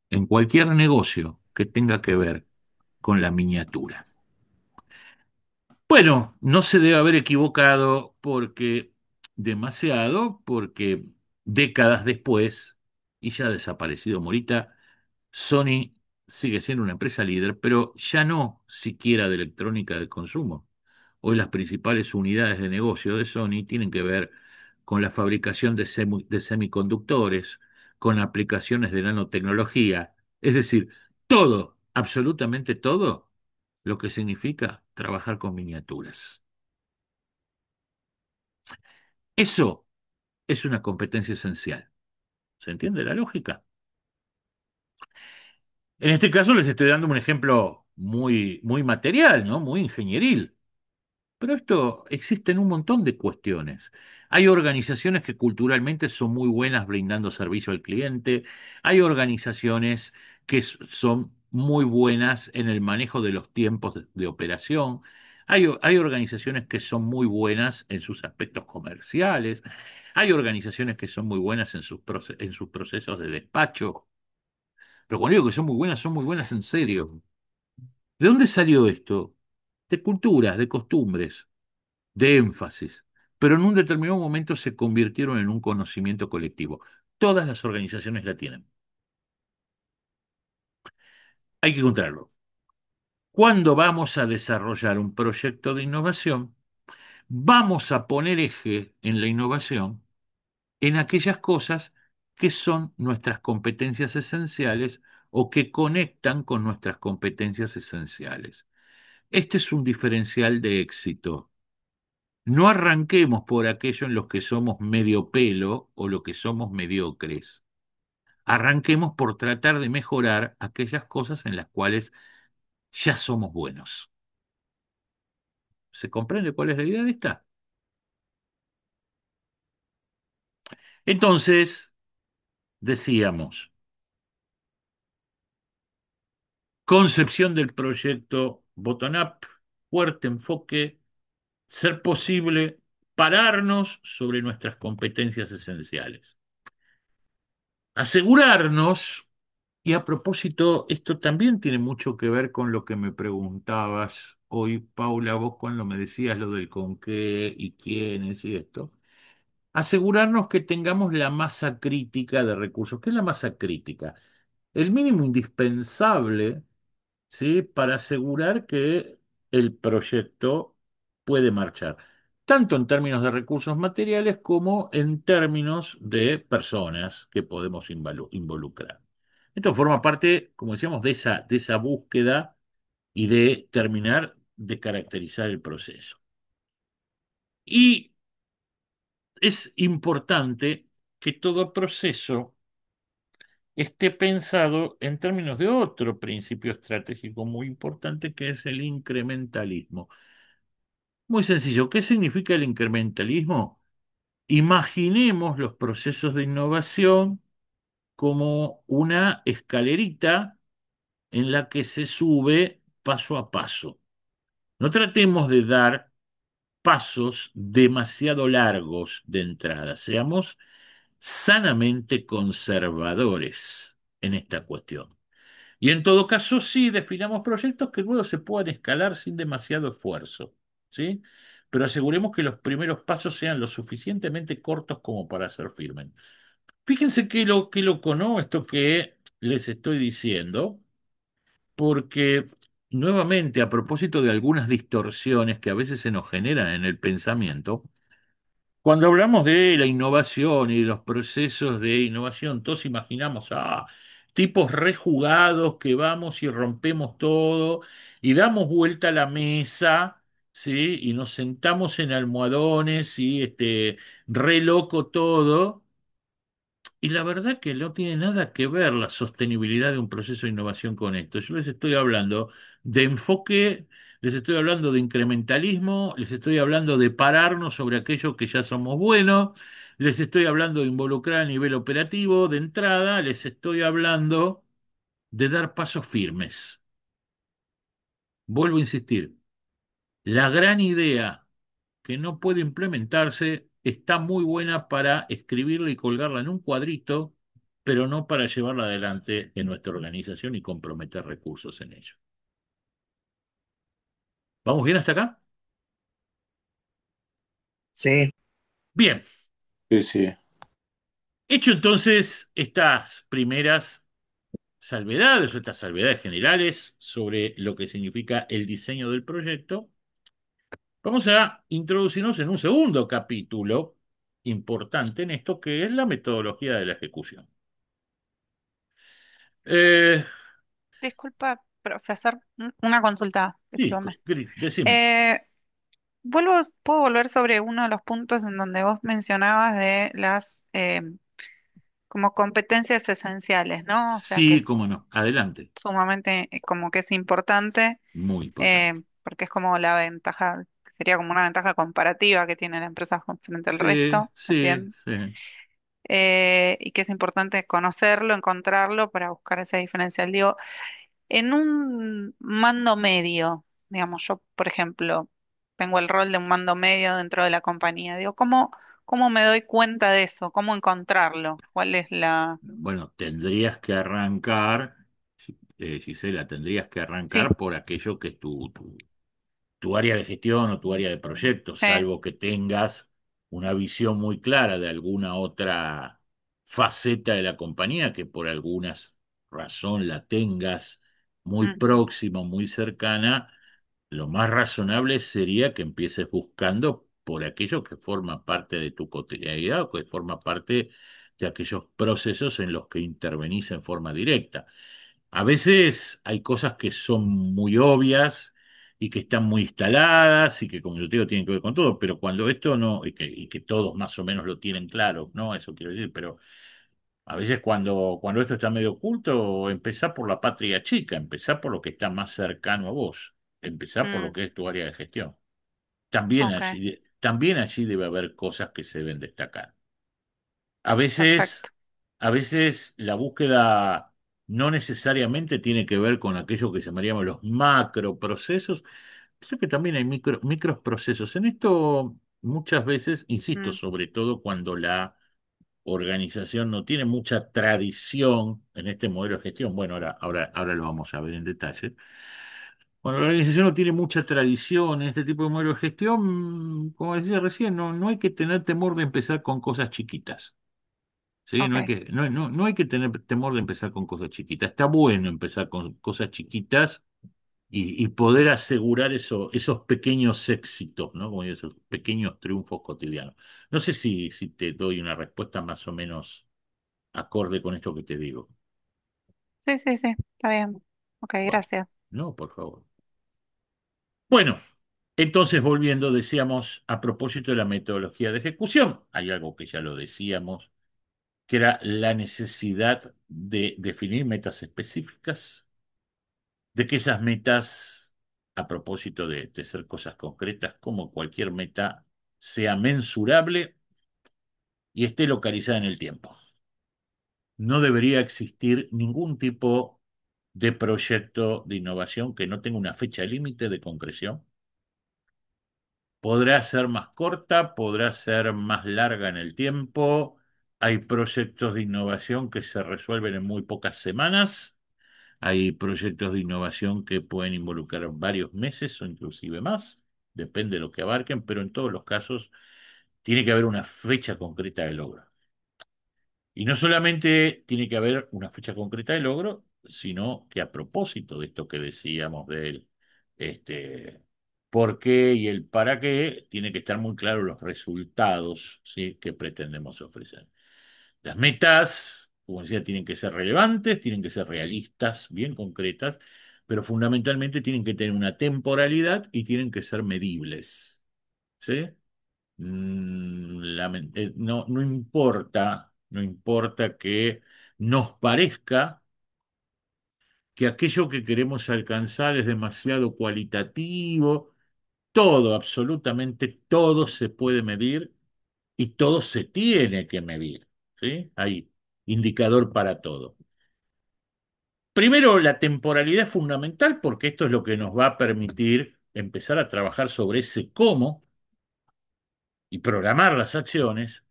en cualquier negocio que tenga que ver con la miniatura. Bueno, no se debe haber equivocado porque demasiado, porque décadas después, y ya ha desaparecido Morita, Sony sigue siendo una empresa líder, pero ya no siquiera de electrónica de consumo. Hoy las principales unidades de negocio de Sony tienen que ver con la fabricación de semiconductores, con aplicaciones de nanotecnología, es decir, todo, absolutamente todo, lo que significa trabajar con miniaturas. Eso es una competencia esencial. ¿Se entiende la lógica? En este caso les estoy dando un ejemplo muy, muy material, ¿no? Muy ingenieril. Pero esto existe en un montón de cuestiones. Hay organizaciones que culturalmente son muy buenas brindando servicio al cliente. Hay organizaciones que son muy buenas en el manejo de los tiempos de operación. Hay organizaciones que son muy buenas en sus aspectos comerciales. Hay organizaciones que son muy buenas en sus procesos de despacho. Pero cuando digo que son muy buenas en serio. ¿De dónde salió esto? De culturas, de costumbres, de énfasis, pero en un determinado momento se convirtieron en un conocimiento colectivo. Todas las organizaciones la tienen. Hay que encontrarlo. Cuando vamos a desarrollar un proyecto de innovación, vamos a poner eje en la innovación en aquellas cosas que son nuestras competencias esenciales o que conectan con nuestras competencias esenciales. Este es un diferencial de éxito. No arranquemos por aquello en los que somos medio pelo o lo que somos mediocres. Arranquemos por tratar de mejorar aquellas cosas en las cuales ya somos buenos. ¿Se comprende cuál es la idea de esta? Entonces, decíamos, concepción del proyecto bottom-up, fuerte enfoque, ser posible pararnos sobre nuestras competencias esenciales. Asegurarnos. Y a propósito, esto también tiene mucho que ver con lo que me preguntabas hoy, Paula, vos cuando me decías lo del con qué y quiénes y esto. Asegurarnos que tengamos la masa crítica de recursos. ¿Qué es la masa crítica? El mínimo indispensable, ¿sí?, para asegurar que el proyecto puede marchar, tanto en términos de recursos materiales como en términos de personas que podemos involucrar. Esto forma parte, como decíamos, de esa búsqueda y de terminar de caracterizar el proceso. Y es importante que todo proceso esté pensado en términos de otro principio estratégico muy importante que es el incrementalismo. Muy sencillo, ¿qué significa el incrementalismo? Imaginemos los procesos de innovación como una escalerita en la que se sube paso a paso. No tratemos de dar pasos demasiado largos de entrada, seamos sanamente conservadores en esta cuestión. Y en todo caso, sí, definamos proyectos que luego se puedan escalar sin demasiado esfuerzo, ¿sí? Pero aseguremos que los primeros pasos sean lo suficientemente cortos como para ser firmes. Fíjense qué loco, ¿no? Esto que les estoy diciendo, porque nuevamente, a propósito de algunas distorsiones que a veces se nos generan en el pensamiento, cuando hablamos de la innovación y de los procesos de innovación, todos imaginamos tipos rejugados que vamos y rompemos todo y damos vuelta a la mesa, ¿sí? Y nos sentamos en almohadones y re loco todo. Y la verdad que no tiene nada que ver la sostenibilidad de un proceso de innovación con esto. Yo les estoy hablando de enfoque, les estoy hablando de incrementalismo, les estoy hablando de pararnos sobre aquello que ya somos buenos, les estoy hablando de involucrar a nivel operativo de entrada, les estoy hablando de dar pasos firmes. Vuelvo a insistir, la gran idea que no puede implementarse está muy buena para escribirla y colgarla en un cuadrito, pero no para llevarla adelante en nuestra organización y comprometer recursos en ello. ¿Vamos bien hasta acá?
Sí,
Bien,
sí, sí.
hecho entonces estas primeras salvedades o estas salvedades generales sobre lo que significa el diseño del proyecto, vamos a introducirnos en un segundo capítulo importante en esto, que es la metodología de la ejecución. Eh,
Disculpa, profesor, una consulta,
sí,
discúlpame.
decime.
Eh, puedo volver sobre uno de los puntos en donde vos mencionabas de las como competencias esenciales, ¿no? O sea, que
Sí,
es
cómo no. Adelante.
sumamente, como que es importante,
Muy importante.
porque es como la ventaja, sería como una ventaja comparativa que tiene la empresa frente al
Sí,
resto
sí,
también.
sí.
Y que es importante conocerlo, encontrarlo para buscar ese diferencial. Digo, en un mando medio, digamos, yo, por ejemplo, tengo el rol de un mando medio dentro de la compañía. Digo, ¿cómo me doy cuenta de eso? ¿Cómo encontrarlo? ¿Cuál es la...?
Bueno, tendrías que arrancar, Gisela, tendrías que
Sí,
arrancar por aquello que es tu área de gestión o tu área de proyectos,
sí,
salvo que tengas una visión muy clara de alguna otra faceta de la compañía que por alguna razón la tengas muy
ujú,
próxima, muy cercana, lo más razonable sería que empieces buscando por aquello que forma parte de tu cotidianidad o que forma parte de aquellos procesos en los que intervenís en forma directa. A veces hay cosas que son muy obvias y que están muy instaladas y que, como yo te digo, tienen que ver con todo, pero cuando esto no, y que todos más o menos lo tienen claro, ¿no? Eso quiero decir, pero a veces cuando esto está medio oculto, empezá por la patria chica, empezá por lo que está más cercano a vos, empezá por lo
mm,
que es tu área de gestión.
ok,
También allí debe haber cosas que se deben destacar. A
perfecto.
veces, a veces la búsqueda no necesariamente tiene que ver con aquello que llamaríamos los macroprocesos, creo que también hay micros procesos. En esto muchas veces, insisto,
Mm,
sobre todo cuando la organización no tiene mucha tradición en este modelo de gestión, bueno, ahora lo vamos a ver en detalle. Cuando la organización no tiene mucha tradición en este tipo de modelo de gestión, como decía recién, no hay que tener temor de empezar con cosas chiquitas. ¿Sí?
ok,
No hay que tener temor de empezar con cosas chiquitas. Está bueno empezar con cosas chiquitas y poder asegurar esos pequeños éxitos, ¿no? Como digo, esos pequeños triunfos cotidianos. No sé si te doy una respuesta más o menos acorde con esto que te digo.
sí, sí, sí, está bien. Ok,
Bueno,
gracias.
no, por favor. Bueno, entonces volviendo, decíamos, a propósito de la metodología de ejecución, hay algo que ya lo decíamos, que era la necesidad de definir metas específicas, de que esas metas, a propósito de ser cosas concretas, como cualquier meta, sea mensurable y esté localizada en el tiempo. no debería existir ningún tipo de proyecto de innovación que no tenga una fecha límite de concreción. Podrá ser más corta, podrá ser más larga en el tiempo. Hay proyectos de innovación que se resuelven en muy pocas semanas. Hay proyectos de innovación que pueden involucrar varios meses o inclusive más. Depende de lo que abarquen, pero en todos los casos tiene que haber una fecha concreta de logro. Y no solamente tiene que haber una fecha concreta de logro, sino que a propósito de esto que decíamos del por qué y el para qué, tiene que estar muy claro los resultados, ¿sí?, que pretendemos ofrecer. Las metas, como decía, tienen que ser relevantes, tienen que ser realistas, bien concretas, pero fundamentalmente tienen que tener una temporalidad y tienen que ser medibles. ¿Sí? No importa, no importa que nos parezca que aquello que queremos alcanzar es demasiado cualitativo, todo, absolutamente todo se puede medir y todo se tiene que medir, ¿sí? Hay indicador para todo. Primero, la temporalidad es fundamental porque esto es lo que nos va a permitir empezar a trabajar sobre ese cómo y programar las acciones.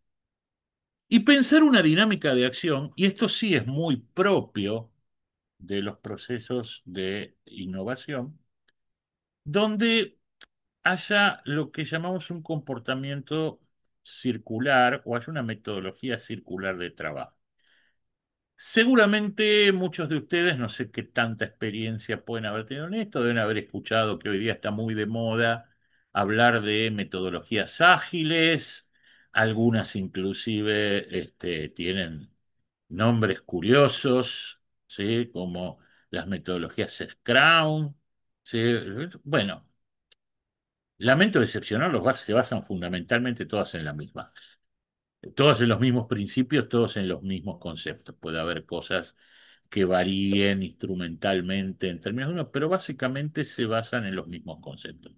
Y pensar una dinámica de acción, y esto sí es muy propio de los procesos de innovación, donde haya lo que llamamos un comportamiento circular o haya una metodología circular de trabajo. Seguramente muchos de ustedes, no sé qué tanta experiencia pueden haber tenido en esto, deben haber escuchado que hoy día está muy de moda hablar de metodologías ágiles, algunas inclusive tienen nombres curiosos, ¿sí?, como las metodologías Scrum, ¿sí? Bueno, lamento decepcionarlos, se basan fundamentalmente todas en la misma. Todos en los mismos principios, todos en los mismos conceptos. Puede haber cosas que varíen instrumentalmente en términos de uno, pero básicamente se basan en los mismos conceptos.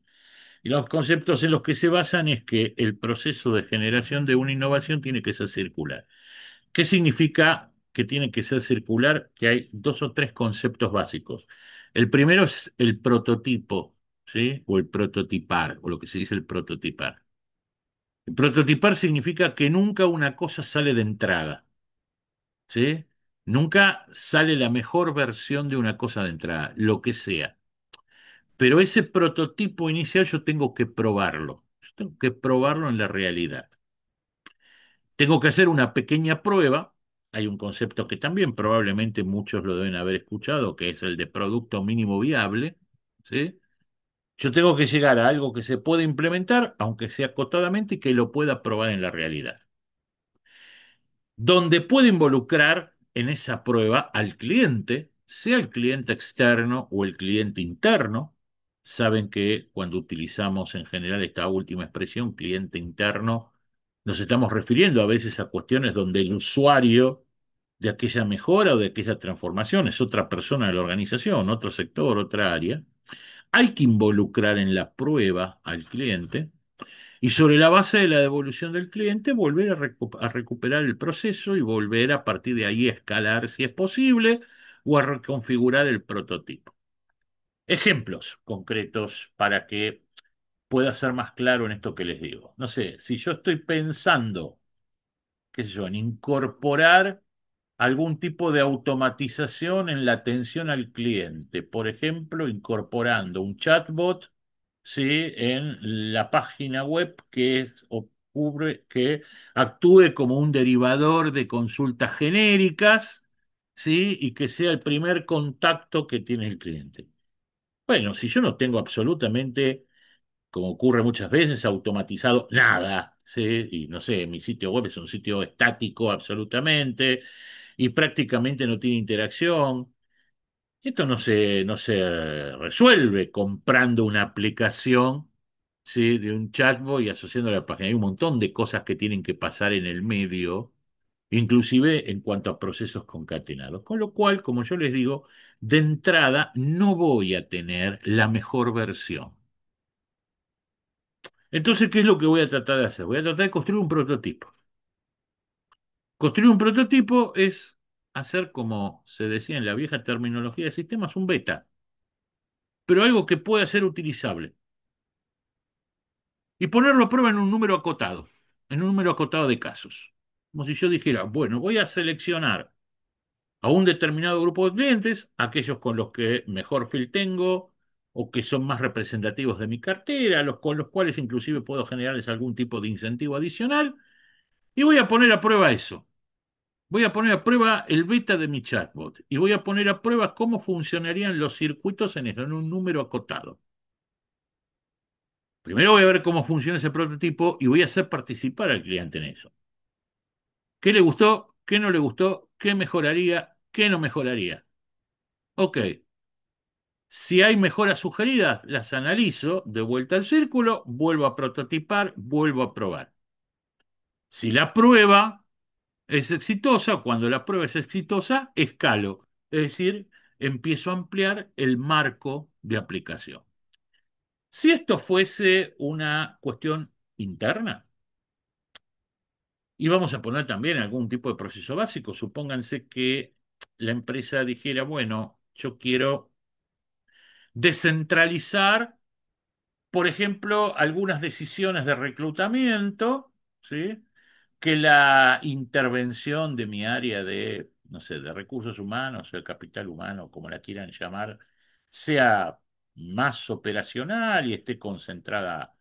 Y los conceptos en los que se basan es que el proceso de generación de una innovación tiene que ser circular. ¿Qué significa que tiene que ser circular? Que hay dos o tres conceptos básicos. El primero es el prototipo, ¿sí? O el prototipar, o lo que se dice el prototipar. El prototipar significa que nunca una cosa sale de entrada, ¿sí? Nunca sale la mejor versión de una cosa de entrada, lo que sea. Pero ese prototipo inicial yo tengo que probarlo. Yo tengo que probarlo en la realidad. Tengo que hacer una pequeña prueba. Hay un concepto que también probablemente muchos lo deben haber escuchado, que es el de producto mínimo viable, ¿sí? Yo tengo que llegar a algo que se puede implementar, aunque sea acotadamente, y que lo pueda probar en la realidad. Donde puede involucrar en esa prueba al cliente, sea el cliente externo o el cliente interno. Saben que cuando utilizamos en general esta última expresión, cliente interno, nos estamos refiriendo a veces a cuestiones donde el usuario de aquella mejora o de aquella transformación es otra persona de la organización, otro sector, otra área. Hay que involucrar en la prueba al cliente y sobre la base de la devolución del cliente, volver a recuperar el proceso y volver a partir de ahí a escalar si es posible o a reconfigurar el prototipo. Ejemplos concretos para que pueda ser más claro en esto que les digo. No sé, si yo estoy pensando, qué sé yo, en incorporar algún tipo de automatización en la atención al cliente, por ejemplo, incorporando un chatbot, ¿sí?, en la página web que actúe como un derivador de consultas genéricas, ¿sí?, y que sea el primer contacto que tiene el cliente. Bueno, si yo no tengo absolutamente, como ocurre muchas veces, automatizado nada, ¿sí? Y no sé, mi sitio web es un sitio estático absolutamente y prácticamente no tiene interacción. Esto no se resuelve comprando una aplicación, ¿sí?, de un chatbot y asociando a la página. Hay un montón de cosas que tienen que pasar en el medio, inclusive en cuanto a procesos concatenados. Con lo cual, como yo les digo, de entrada no voy a tener la mejor versión. Entonces, ¿qué es lo que voy a tratar de hacer? Voy a tratar de construir un prototipo. Construir un prototipo es hacer, como se decía en la vieja terminología de sistemas, un beta, pero algo que pueda ser utilizable. Y ponerlo a prueba en un número acotado de casos. Como si yo dijera, bueno, voy a seleccionar a un determinado grupo de clientes, aquellos con los que mejor feel tengo o que son más representativos de mi cartera, con los cuales inclusive puedo generarles algún tipo de incentivo adicional, y voy a poner a prueba eso. Voy a poner a prueba el beta de mi chatbot y voy a poner a prueba cómo funcionarían los circuitos en un número acotado. Primero voy a ver cómo funciona ese prototipo y voy a hacer participar al cliente en eso. ¿Qué le gustó? ¿Qué no le gustó? ¿Qué mejoraría? ¿Qué no mejoraría? Ok, si hay mejoras sugeridas, las analizo, de vuelta al círculo, vuelvo a prototipar, vuelvo a probar. Si la prueba es exitosa, cuando la prueba es exitosa, escalo, es decir, empiezo a ampliar el marco de aplicación. Si esto fuese una cuestión interna, y vamos a poner también algún tipo de proceso básico, supónganse que la empresa dijera, bueno, yo quiero descentralizar, por ejemplo, algunas decisiones de reclutamiento, ¿sí? Que la intervención de mi área de, no sé, de recursos humanos o de capital humano, como la quieran llamar, sea más operacional y esté concentrada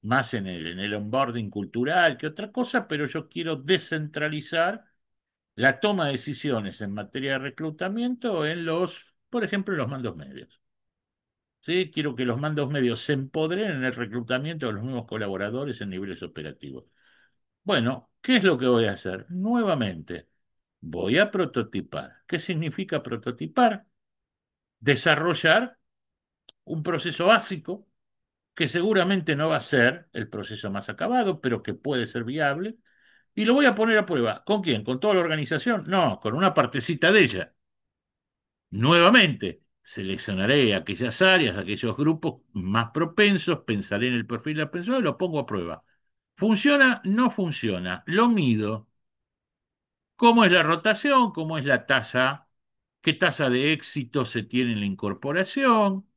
más en el onboarding cultural que otra cosa, pero yo quiero descentralizar la toma de decisiones en materia de reclutamiento en los, por ejemplo, en los mandos medios. ¿Sí? Quiero que los mandos medios se empoderen en el reclutamiento de los nuevos colaboradores en niveles operativos. Bueno, ¿qué es lo que voy a hacer? Nuevamente, voy a prototipar. ¿Qué significa prototipar? Desarrollar un proceso básico que seguramente no va a ser el proceso más acabado, pero que puede ser viable. Y lo voy a poner a prueba. ¿Con quién? ¿Con toda la organización? No, con una partecita de ella. Nuevamente, seleccionaré aquellas áreas, aquellos grupos más propensos, pensaré en el perfil de la persona y lo pongo a prueba. ¿Funciona? No funciona. Lo mido. ¿Cómo es la rotación? ¿Cómo es la tasa? ¿Qué tasa de éxito se tiene en la incorporación?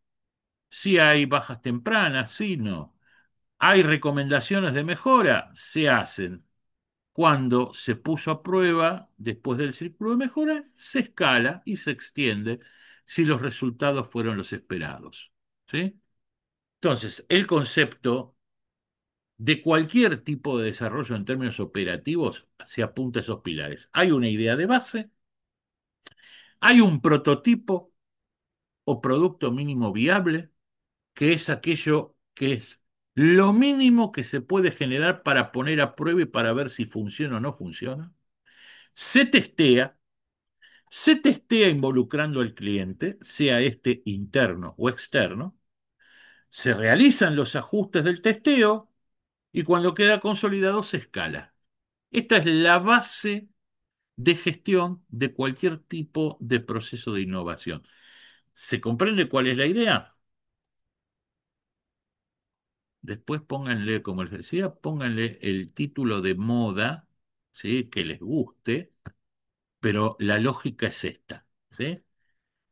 Si hay bajas tempranas, si no. ¿Hay recomendaciones de mejora? Se hacen. Cuando se puso a prueba, después del círculo de mejora, se escala y se extiende si los resultados fueron los esperados. ¿Sí? Entonces, el concepto de cualquier tipo de desarrollo en términos operativos se apunta a esos pilares. Hay una idea de base, hay un prototipo o producto mínimo viable, que es aquello que es lo mínimo que se puede generar para poner a prueba y para ver si funciona o no funciona. Se testea, Se testea involucrando al cliente, sea este interno o externo, se realizan los ajustes del testeo y cuando queda consolidado se escala. Esta es la base de gestión de cualquier tipo de proceso de innovación. ¿Se comprende cuál es la idea? Después pónganle, como les decía, pónganle el título de moda, ¿sí? Que les guste, pero la lógica es esta, ¿sí?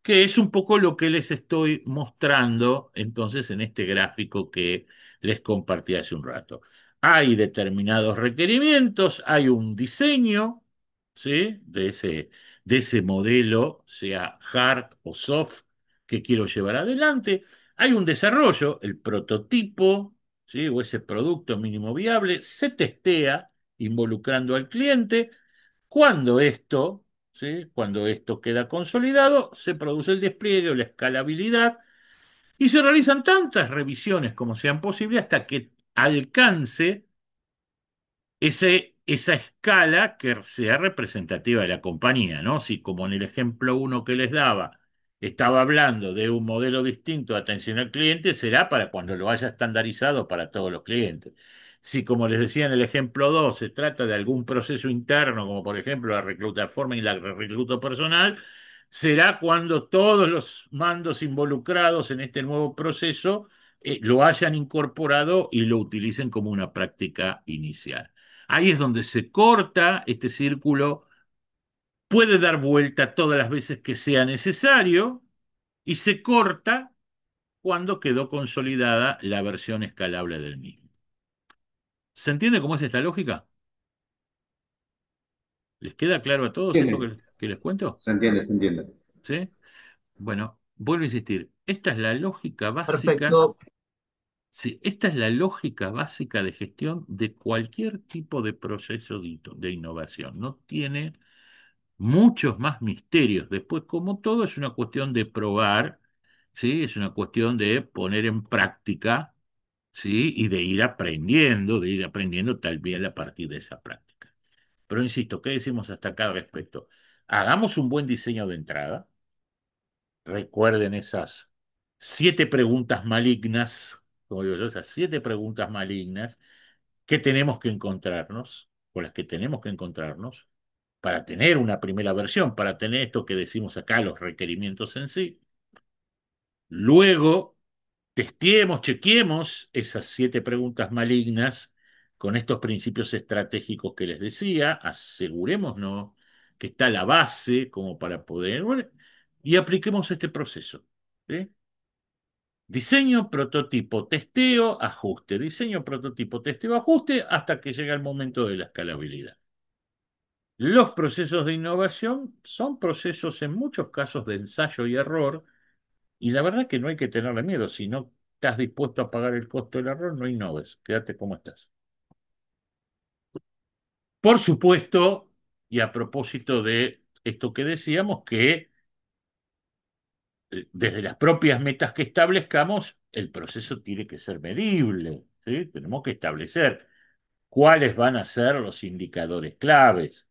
Que es un poco lo que les estoy mostrando entonces en este gráfico que les compartí hace un rato. Hay determinados requerimientos, hay un diseño, ¿sí? De ese modelo, sea hard o soft, que quiero llevar adelante. Hay un desarrollo, el prototipo, ¿sí? O ese producto mínimo viable, se testea involucrando al cliente. Cuando esto ¿Sí? Cuando esto queda consolidado, se produce el despliegue o la escalabilidad y se realizan tantas revisiones como sean posibles hasta que alcance esa escala que sea representativa de la compañía, ¿no? Si como en el ejemplo uno que les daba, estaba hablando de un modelo distinto de atención al cliente, será para cuando lo haya estandarizado para todos los clientes. Si, como les decía en el ejemplo 2 se trata de algún proceso interno, como por ejemplo la reclutación y la recluto personal, será cuando todos los mandos involucrados en este nuevo proceso lo hayan incorporado y lo utilicen como una práctica inicial. Ahí es donde se corta este círculo puede dar vuelta todas las veces que sea necesario y se corta cuando quedó consolidada la versión escalable del mismo. ¿Se entiende cómo es esta lógica? ¿Les queda claro a todos esto
Entiende,
que les cuento?
se entiende, se entiende.
¿Sí? Bueno, vuelvo a insistir, esta es la lógica básica.
Perfecto.
Sí, esta es la lógica básica de gestión de cualquier tipo de proceso de innovación. No tiene muchos más misterios. Después, como todo, es una cuestión de probar, ¿sí? Es una cuestión de poner en práctica, ¿sí? Y de ir aprendiendo tal vez a partir de esa práctica. Pero insisto, ¿qué decimos hasta acá al respecto? Hagamos un buen diseño de entrada. Recuerden esas 7 preguntas malignas, como digo yo, esas 7 preguntas malignas que tenemos que encontrarnos, con las que tenemos que encontrarnos para tener una primera versión, para tener esto que decimos acá, los requerimientos en sí. Luego, testeemos, chequeemos esas 7 preguntas malignas con estos principios estratégicos que les decía, asegurémonos que está la base como para poder, bueno, y apliquemos este proceso. ¿Sí? Diseño, prototipo, testeo, ajuste. Diseño, prototipo, testeo, ajuste, hasta que llega el momento de la escalabilidad. Los procesos de innovación son procesos en muchos casos de ensayo y error, y la verdad que no hay que tenerle miedo. Si no estás dispuesto a pagar el costo del error, no innoves, quédate como estás. Por supuesto, y a propósito de esto que decíamos, que desde las propias metas que establezcamos, el proceso tiene que ser medible, ¿sí? Tenemos que establecer cuáles van a ser los indicadores claves.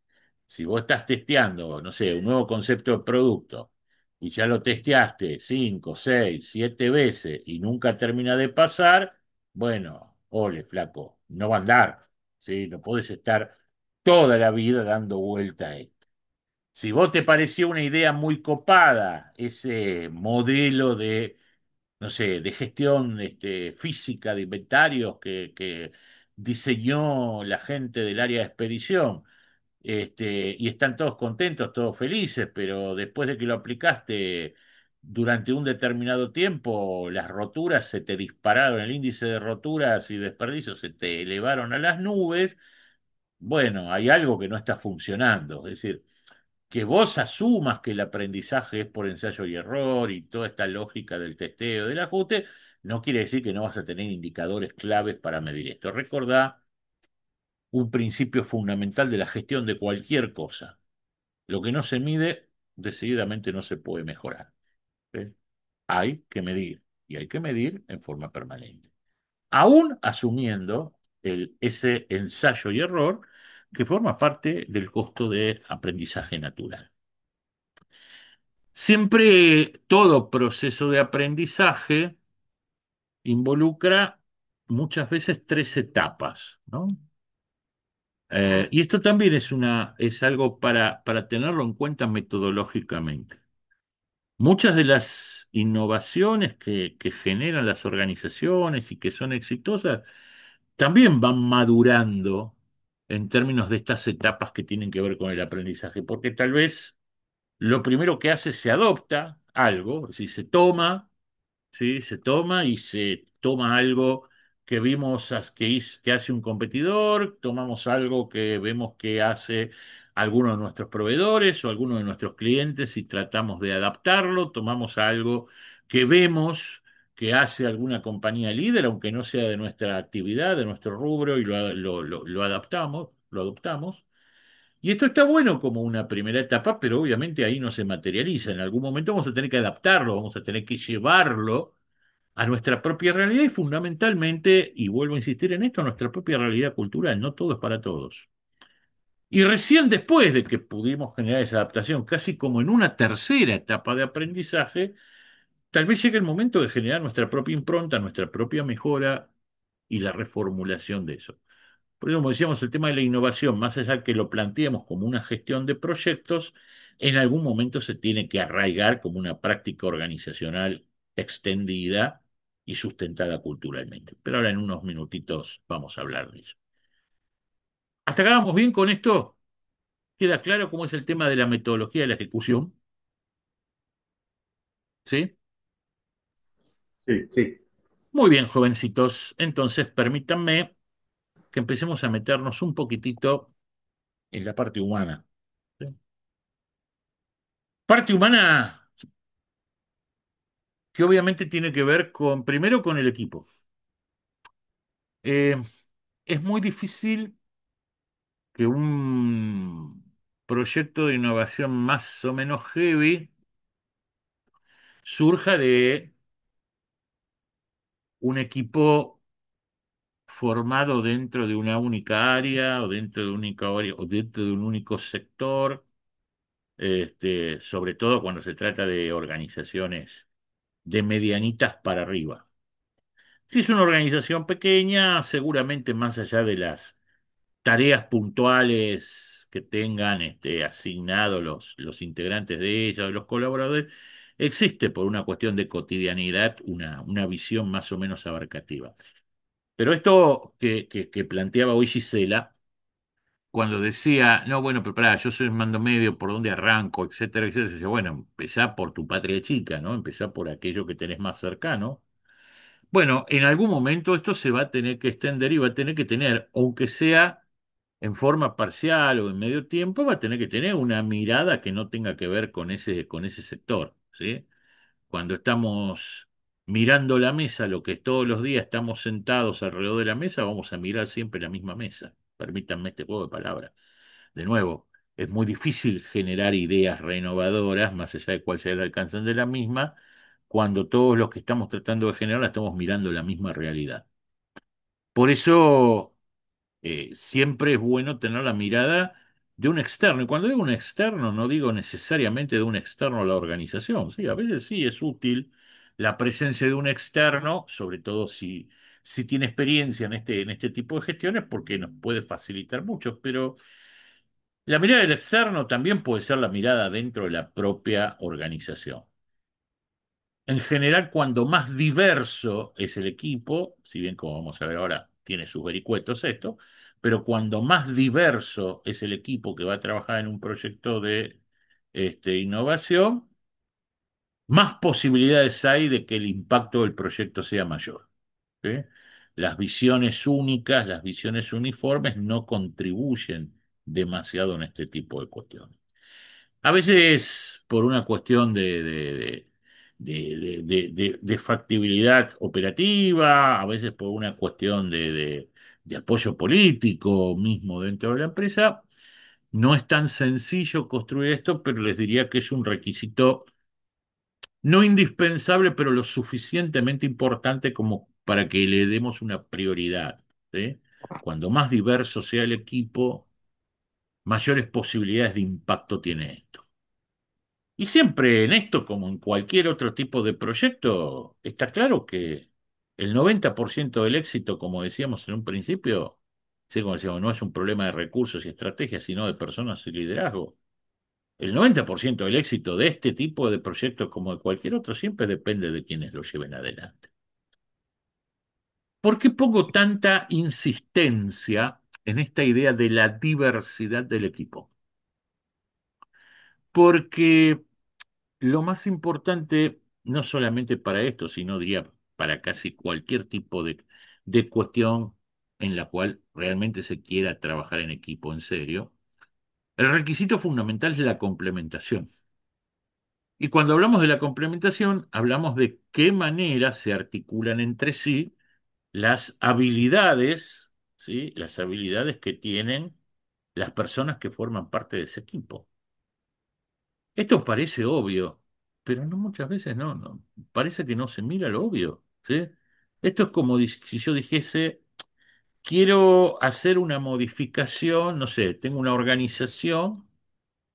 Si vos estás testeando, no sé, un nuevo concepto de producto y ya lo testeaste 5, 6, 7 veces y nunca termina de pasar, bueno, ole, flaco, no va a andar, ¿sí? No podés estar toda la vida dando vuelta a esto. Si vos te pareció una idea muy copada, ese modelo de no sé, de gestión física de inventarios que diseñó la gente del área de expedición, y están todos contentos, todos felices, pero después de que lo aplicaste durante un determinado tiempo, las roturas se te dispararon, el índice de roturas y desperdicios se te elevaron a las nubes, bueno, hay algo que no está funcionando. Es decir, que vos asumas que el aprendizaje es por ensayo y error y toda esta lógica del testeo, del ajuste, no quiere decir que no vas a tener indicadores claves para medir esto. Recordá un principio fundamental de la gestión de cualquier cosa. Lo que no se mide, decididamente no se puede mejorar. ¿Sí? Hay que medir, y hay que medir en forma permanente. Aún asumiendo ese ensayo y error que forma parte del costo de aprendizaje natural. Siempre todo proceso de aprendizaje involucra muchas veces 3 etapas, ¿no? Y esto también es algo para tenerlo en cuenta metodológicamente. Muchas de las innovaciones que generan las organizaciones y que son exitosas también van madurando en términos de estas etapas que tienen que ver con el aprendizaje, porque tal vez lo primero que hace se adopta algo, si se toma, ¿sí? Se toma y se toma algo que vimos que hace un competidor, tomamos algo que vemos que hace alguno de nuestros proveedores o alguno de nuestros clientes y tratamos de adaptarlo, tomamos algo que vemos que hace alguna compañía líder, aunque no sea de nuestra actividad, de nuestro rubro, y lo adaptamos, lo adoptamos. Y esto está bueno como una primera etapa, pero obviamente ahí no se materializa. En algún momento vamos a tener que adaptarlo, vamos a tener que llevarlo a nuestra propia realidad y fundamentalmente, y vuelvo a insistir en esto, a nuestra propia realidad cultural. No todo es para todos. Y recién después de que pudimos generar esa adaptación, casi como en una tercera etapa de aprendizaje, tal vez llegue el momento de generar nuestra propia impronta, nuestra propia mejora y la reformulación de eso. Por eso, como decíamos, el tema de la innovación, más allá de que lo planteemos como una gestión de proyectos, en algún momento se tiene que arraigar como una práctica organizacional extendida y sustentada culturalmente. Pero ahora en unos minutitos vamos a hablar de eso. ¿Hasta acá vamos bien con esto? ¿Queda claro cómo es el tema de la metodología de la ejecución? ¿Sí?
Sí, sí.
Muy bien, jovencitos. Entonces, permítanme que empecemos a meternos un poquitito en la parte humana. ¿Sí? Parte humana que obviamente tiene que ver con, primero, con el equipo. Eh, es muy difícil que un proyecto de innovación más o menos heavy surja de un equipo formado dentro de una única área o dentro de única área, o dentro de un único sector, sobre todo cuando se trata de organizaciones de medianitas para arriba. Si es una organización pequeña, seguramente más allá de las tareas puntuales que tengan asignados los integrantes de ella o los colaboradores, existe por una cuestión de cotidianidad una visión más o menos abarcativa. Pero esto que planteaba hoy Gisela, cuando decía, no, bueno, pero pará, yo soy el mando medio, ¿por dónde arranco? Etcétera, etcétera. Dice, bueno, empezá por tu patria chica, ¿no? Empezá por aquello que tenés más cercano. Bueno, en algún momento esto se va a tener que extender y va a tener que tener, aunque sea en forma parcial o en medio tiempo, va a tener que tener una mirada que no tenga que ver con ese sector, ¿sí? Cuando estamos mirando la mesa, lo que todos los días estamos sentados alrededor de la mesa, vamos a mirar siempre la misma mesa. Permítanme este juego de palabras. De nuevo, es muy difícil generar ideas renovadoras, más allá de cuál sea el alcance de la misma, cuando todos los que estamos tratando de generarla estamos mirando la misma realidad. Por eso siempre es bueno tener la mirada de un externo. Y cuando digo un externo, no digo necesariamente de un externo a la organización. Sí, a veces sí es útil la presencia de un externo, sobre todo si tiene experiencia en este tipo de gestiones, porque nos puede facilitar mucho. Pero la mirada del externo también puede ser la mirada dentro de la propia organización. En general, cuando más diverso es el equipo, si bien como vamos a ver ahora, tiene sus vericuetos esto, pero cuando más diverso es el equipo que va a trabajar en un proyecto de innovación, más posibilidades hay de que el impacto del proyecto sea mayor. ¿Sí? Las visiones únicas, las visiones uniformes no contribuyen demasiado en este tipo de cuestiones. A veces por una cuestión de factibilidad operativa, a veces por una cuestión de apoyo político mismo dentro de la empresa. No es tan sencillo construir esto, pero les diría que es un requisito no indispensable, pero lo suficientemente importante como para que le demos una prioridad. ¿Sí? Cuando más diverso sea el equipo, mayores posibilidades de impacto tiene esto. Y siempre en esto, como en cualquier otro tipo de proyecto, está claro que el 90% del éxito, como decíamos en un principio, sí, como decíamos, no es un problema de recursos y estrategias, sino de personas y liderazgo. El 90% del éxito de este tipo de proyectos, como de cualquier otro, siempre depende de quienes lo lleven adelante. ¿Por qué pongo tanta insistencia en esta idea de la diversidad del equipo? Porque lo más importante, no solamente para esto, sino diría para casi cualquier tipo de cuestión en la cual realmente se quiera trabajar en equipo en serio, el requisito fundamental es la complementación. Y cuando hablamos de la complementación, hablamos de qué manera se articulan entre sí las habilidades, ¿sí? Las habilidades que tienen las personas que forman parte de ese equipo. Esto parece obvio, pero no muchas veces no. Parece que no se mira lo obvio, ¿sí? Esto es como si yo dijese, quiero hacer una modificación, no sé, tengo una organización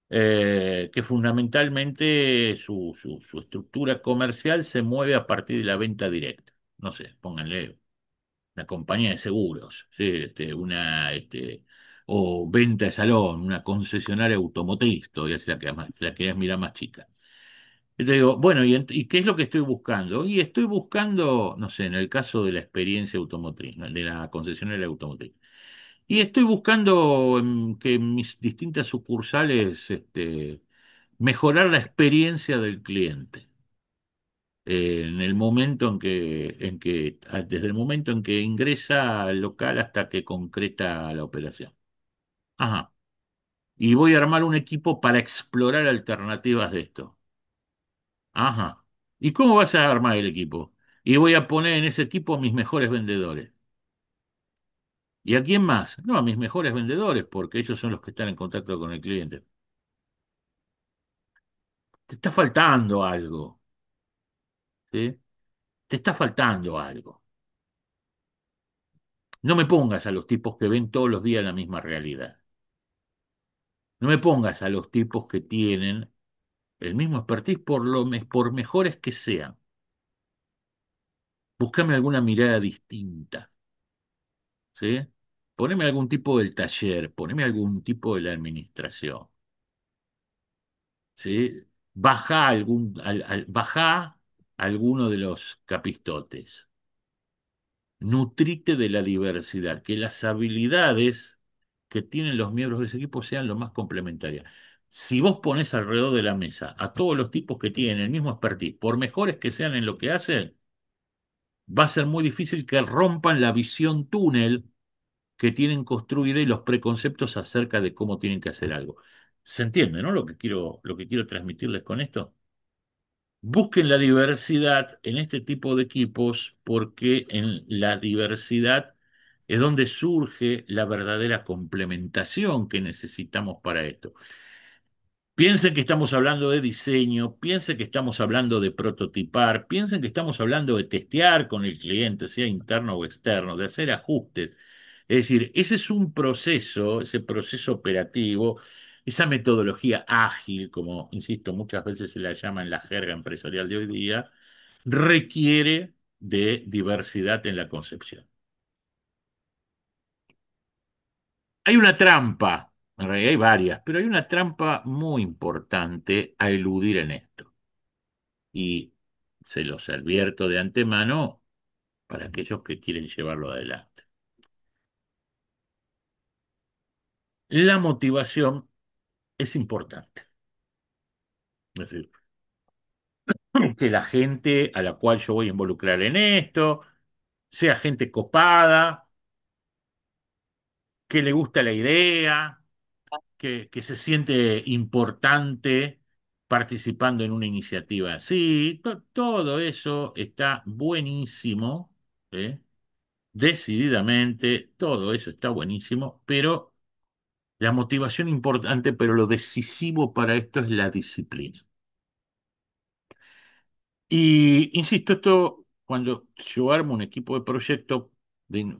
que fundamentalmente su estructura comercial se mueve a partir de la venta directa. No sé, pónganle una compañía de seguros, ¿sí? O venta de salón, una concesionaria automotriz, todavía se la querías mirar más chica. Y te digo, bueno, ¿y qué es lo que estoy buscando? Y estoy buscando, no sé, en el caso de la experiencia automotriz, ¿no? De la concesionaria automotriz. Y estoy buscando que en mis distintas sucursales mejorar la experiencia del cliente. En el momento desde el momento en que ingresa al local hasta que concreta la operación. Ajá. Y voy a armar un equipo para explorar alternativas de esto. Ajá. ¿Y cómo vas a armar el equipo? Y voy a poner en ese equipo a mis mejores vendedores. ¿Y a quién más? No, a mis mejores vendedores, porque ellos son los que están en contacto con el cliente. Te está faltando algo, ¿sí? Te está faltando algo. No me pongas a los tipos que ven todos los días la misma realidad. No me pongas a los tipos que tienen el mismo expertise por mejores que sean. Búscame alguna mirada distinta, ¿sí? Poneme algún tipo del taller, poneme algún tipo de la administración, ¿sí? Baja alguno de los capistotes. Nutrite de la diversidad, que las habilidades que tienen los miembros de ese equipo sean lo más complementarias. Si vos pones alrededor de la mesa a todos los tipos que tienen el mismo expertise, por mejores que sean en lo que hacen, va a ser muy difícil que rompan la visión túnel que tienen construida y los preconceptos acerca de cómo tienen que hacer algo. ¿Se entiende, no? Lo que quiero transmitirles con esto. Busquen la diversidad en este tipo de equipos porque en la diversidad es donde surge la verdadera complementación que necesitamos para esto. Piensen que estamos hablando de diseño, piensen que estamos hablando de prototipar, piensen que estamos hablando de testear con el cliente, sea interno o externo, de hacer ajustes. Es decir, ese es un proceso, ese proceso operativo, esa metodología ágil, como insisto, muchas veces se la llama en la jerga empresarial de hoy día, requiere de diversidad en la concepción. Hay una trampa, en realidad hay varias, pero hay una trampa muy importante a eludir en esto. Y se los advierto de antemano para aquellos que quieren llevarlo adelante. La motivación es importante. Es decir, que la gente a la cual yo voy a involucrar en esto sea gente copada, que le gusta la idea, que se siente importante participando en una iniciativa así. Todo eso está buenísimo, ¿eh? Decididamente, todo eso está buenísimo, pero la motivación importante, pero lo decisivo para esto es la disciplina. Y insisto, esto cuando yo armo un equipo de proyecto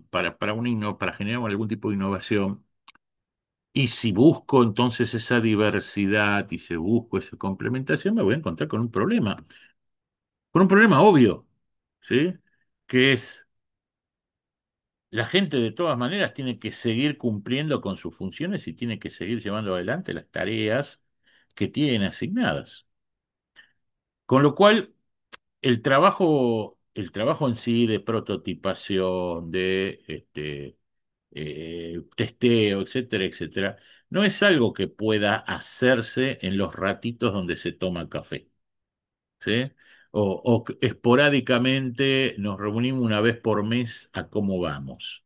para generar algún tipo de innovación, y si busco entonces esa diversidad y si busco esa complementación, me voy a encontrar con un problema obvio, ¿sí? Que es la gente de todas maneras tiene que seguir cumpliendo con sus funciones y tiene que seguir llevando adelante las tareas que tienen asignadas. Con lo cual, el trabajo en sí de prototipación, de testeo, etcétera, etcétera, no es algo que pueda hacerse en los ratitos donde se toma café, ¿sí? O que esporádicamente nos reunimos una vez por mes a cómo vamos,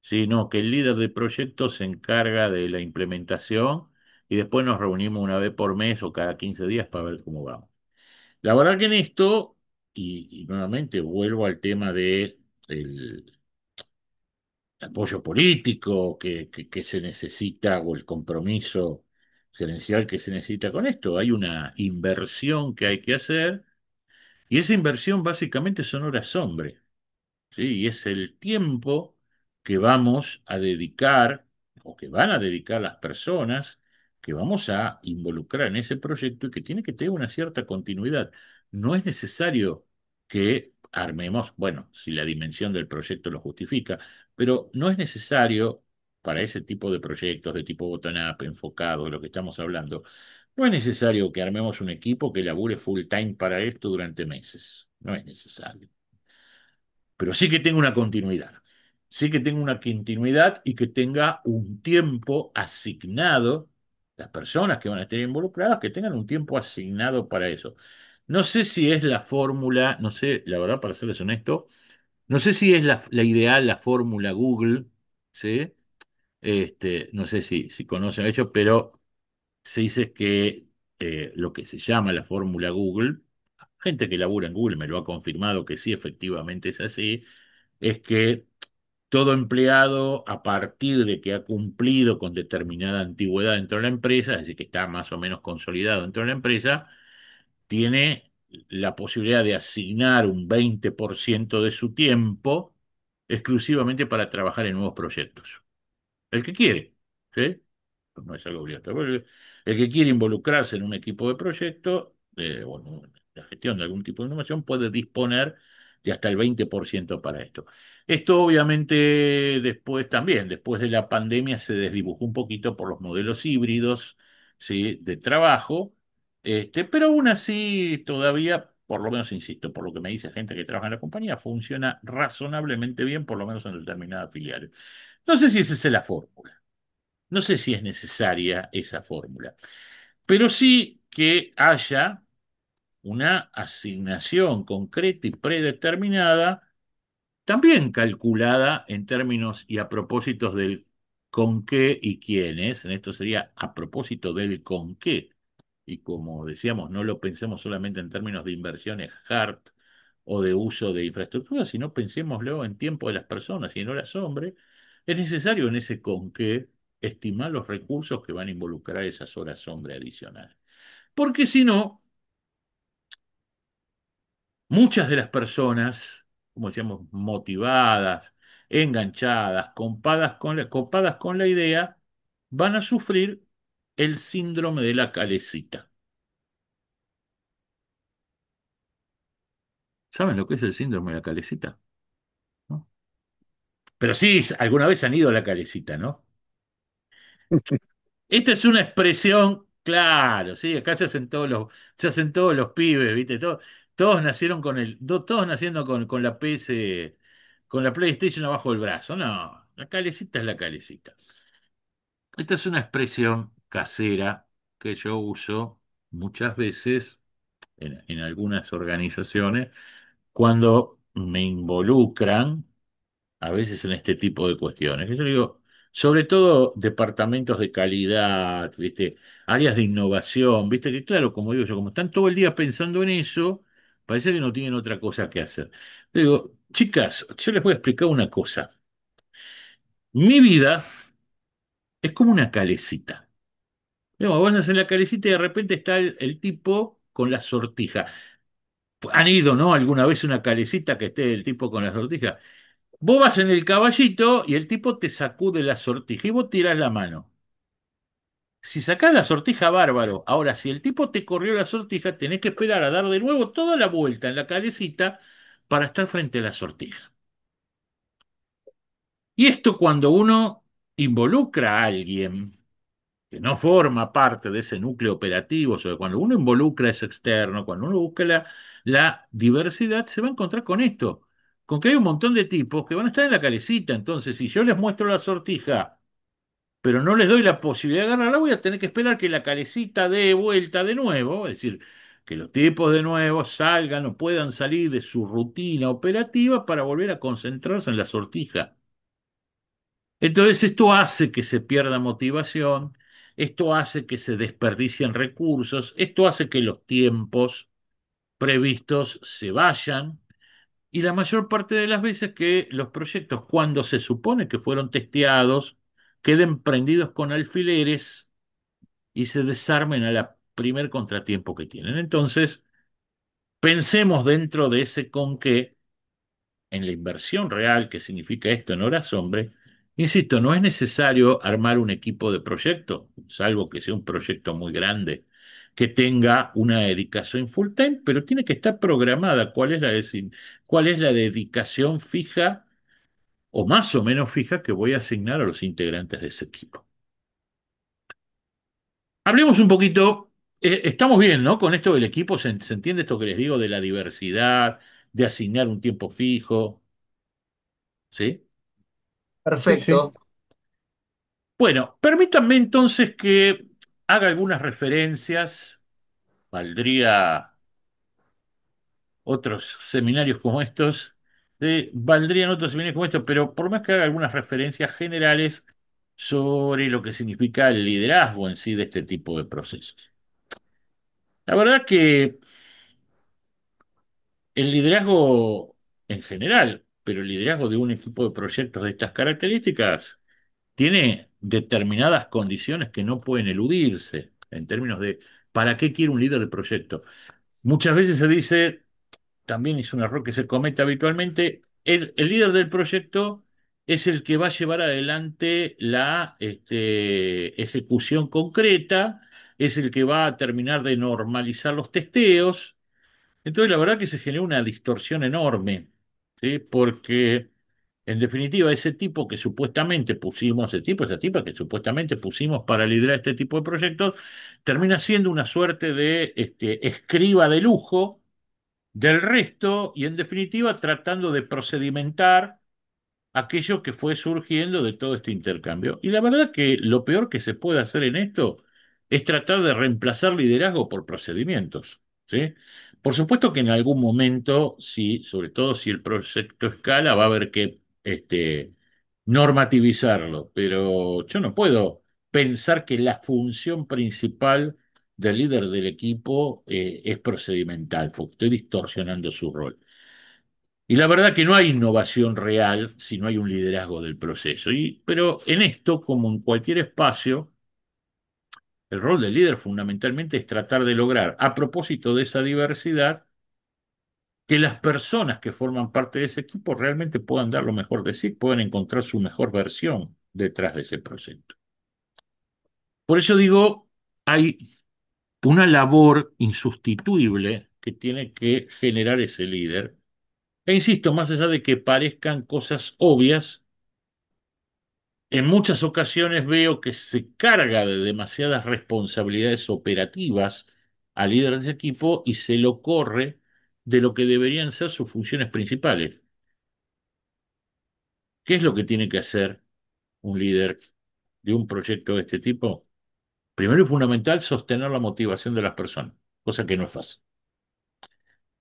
sino que el líder de proyecto se encarga de la implementación y después nos reunimos una vez por mes o cada 15 días para ver cómo vamos. La verdad que en esto, y nuevamente vuelvo al tema de el apoyo político que se necesita o el compromiso gerencial que se necesita con esto. Hay una inversión que hay que hacer y esa inversión básicamente son horas hombre. ¿Sí? Y es el tiempo que vamos a dedicar o que van a dedicar las personas que vamos a involucrar en ese proyecto y que tiene que tener una cierta continuidad. No es necesario que armemos, bueno, si la dimensión del proyecto lo justifica, pero no es necesario para ese tipo de proyectos de tipo bottom-up, enfocado, de lo que estamos hablando, no es necesario que armemos un equipo que labure full time para esto durante meses. No es necesario, pero sí que tenga una continuidad. sí que tenga una continuidad y que tenga un tiempo asignado, las personas que van a estar involucradas, que tengan un tiempo asignado para eso. No sé si es la fórmula, no sé, la verdad, para serles honesto, no sé si es la ideal, la fórmula Google, ¿sí? No sé si conocen ello, pero se dice que lo que se llama la fórmula Google, gente que labura en Google me lo ha confirmado que sí, efectivamente es así, es que todo empleado, a partir de que ha cumplido con determinada antigüedad dentro de la empresa, es decir, que está más o menos consolidado dentro de la empresa, tiene la posibilidad de asignar un 20% de su tiempo exclusivamente para trabajar en nuevos proyectos. El que quiere, ¿sí? Pues no es algo obligatorio. Pero el que quiere involucrarse en un equipo de proyecto, o en la gestión de algún tipo de innovación, puede disponer de hasta el 20% para esto. Esto obviamente después también, después de la pandemia, se desdibujó un poquito por los modelos híbridos, ¿sí? De trabajo, pero aún así todavía, por lo menos, insisto, por lo que me dice gente que trabaja en la compañía, funciona razonablemente bien, por lo menos en determinadas filiales. No sé si esa es la fórmula. No sé si es necesaria esa fórmula, pero sí que haya una asignación concreta y predeterminada, también calculada en términos y a propósitos del con qué y quiénes. En esto sería a propósito del con qué. Y como decíamos, no lo pensemos solamente en términos de inversiones hard o de uso de infraestructura, sino pensémoslo en tiempo de las personas y en horas hombre. Es necesario en ese con qué estimar los recursos que van a involucrar esas horas hombre adicionales. Porque si no, muchas de las personas, como decíamos, motivadas, enganchadas, copadas con la idea, van a sufrir el síndrome de la calecita. ¿Saben lo que es el síndrome de la calecita? ¿No? Pero sí, alguna vez han ido a la calecita, ¿no? Esta es una expresión, claro, sí, acá se hacen todos los pibes, ¿viste? Todos nacieron todos naciendo con la PS, con la PlayStation abajo del brazo. No, la calecita es la calecita. Esta es una expresión casera que yo uso muchas veces en algunas organizaciones cuando me involucran a veces en este tipo de cuestiones. Que yo digo, sobre todo departamentos de calidad, ¿viste? Áreas de innovación, ¿viste? Que claro, como digo yo, como están todo el día pensando en eso, parece que no tienen otra cosa que hacer. Digo, chicas, yo les voy a explicar una cosa. Mi vida es como una calecita. Digo, vos andás en la calecita y de repente está el tipo con la sortija. Han ido, ¿no? Alguna vez una calecita que esté el tipo con la sortija. Vos vas en el caballito y el tipo te sacude la sortija y vos tirás la mano. Si sacás la sortija, bárbaro. Ahora, si el tipo te corrió la sortija, tenés que esperar a dar de nuevo toda la vuelta en la calecita para estar frente a la sortija. Y esto cuando uno involucra a alguien que no forma parte de ese núcleo operativo, o sea, cuando uno involucra a ese externo, cuando uno busca la diversidad, se va a encontrar con esto, con que hay un montón de tipos que van a estar en la calecita. Entonces, si yo les muestro la sortija, pero no les doy la posibilidad de agarrarla, voy a tener que esperar que la calecita dé vuelta de nuevo, es decir, que los tipos de nuevo salgan o puedan salir de su rutina operativa para volver a concentrarse en la sortija. Entonces, esto hace que se pierda motivación, esto hace que se desperdicien recursos, esto hace que los tiempos previstos se vayan y la mayor parte de las veces que los proyectos, cuando se supone que fueron testeados, queden prendidos con alfileres y se desarmen a la primer contratiempo que tienen. Entonces, pensemos dentro de ese con qué en la inversión real que significa esto en horas hombre, insisto, no es necesario armar un equipo de proyecto, salvo que sea un proyecto muy grande, que tenga una dedicación full time, pero tiene que estar programada cuál es la dedicación fija o más o menos fija que voy a asignar a los integrantes de ese equipo. Hablemos un poquito, estamos bien, ¿no? Con esto del equipo, se entiende esto que les digo de la diversidad, de asignar un tiempo fijo, ¿sí?
Sí, sí.
Perfecto.
Bueno, permítanme entonces que haga algunas referencias. Valdría otros seminarios como estos, valdrían otros seminarios como estos, pero por más que haga algunas referencias generales sobre lo que significa el liderazgo en sí de este tipo de procesos. La verdad que el liderazgo en general, pero el liderazgo de un equipo de proyectos de estas características, tiene determinadas condiciones que no pueden eludirse en términos de ¿para qué quiere un líder de proyecto? Muchas veces se dice, también es un error que se comete habitualmente, el líder del proyecto es el que va a llevar adelante la ejecución concreta, es el que va a terminar de normalizar los testeos. Entonces, la verdad que se genera una distorsión enorme, ¿sí? Porque, en definitiva, ese tipo que supuestamente pusimos, ese tipo, esa tipa que supuestamente pusimos para liderar este tipo de proyectos, termina siendo una suerte de escriba de lujo del resto y, en definitiva, tratando de procedimentar aquello que fue surgiendo de todo este intercambio. Y la verdad que lo peor que se puede hacer en esto es tratar de reemplazar liderazgo por procedimientos, ¿sí? Por supuesto que en algún momento, sí, sobre todo si el proyecto escala, va a haber que normativizarlo, pero yo no puedo pensar que la función principal del líder del equipo es procedimental, porque estoy distorsionando su rol. Y la verdad que no hay innovación real si no hay un liderazgo del proceso. Pero en esto, como en cualquier espacio, el rol del líder fundamentalmente es tratar de lograr, a propósito de esa diversidad, que las personas que forman parte de ese equipo realmente puedan dar lo mejor de sí, puedan encontrar su mejor versión detrás de ese proyecto. Por eso digo, hay una labor insustituible que tiene que generar ese líder. E insisto, más allá de que parezcan cosas obvias, en muchas ocasiones veo que se carga de demasiadas responsabilidades operativas al líder de ese equipo y se lo corre de lo que deberían ser sus funciones principales. ¿Qué es lo que tiene que hacer un líder de un proyecto de este tipo? Primero y fundamental, sostener la motivación de las personas, cosa que no es fácil.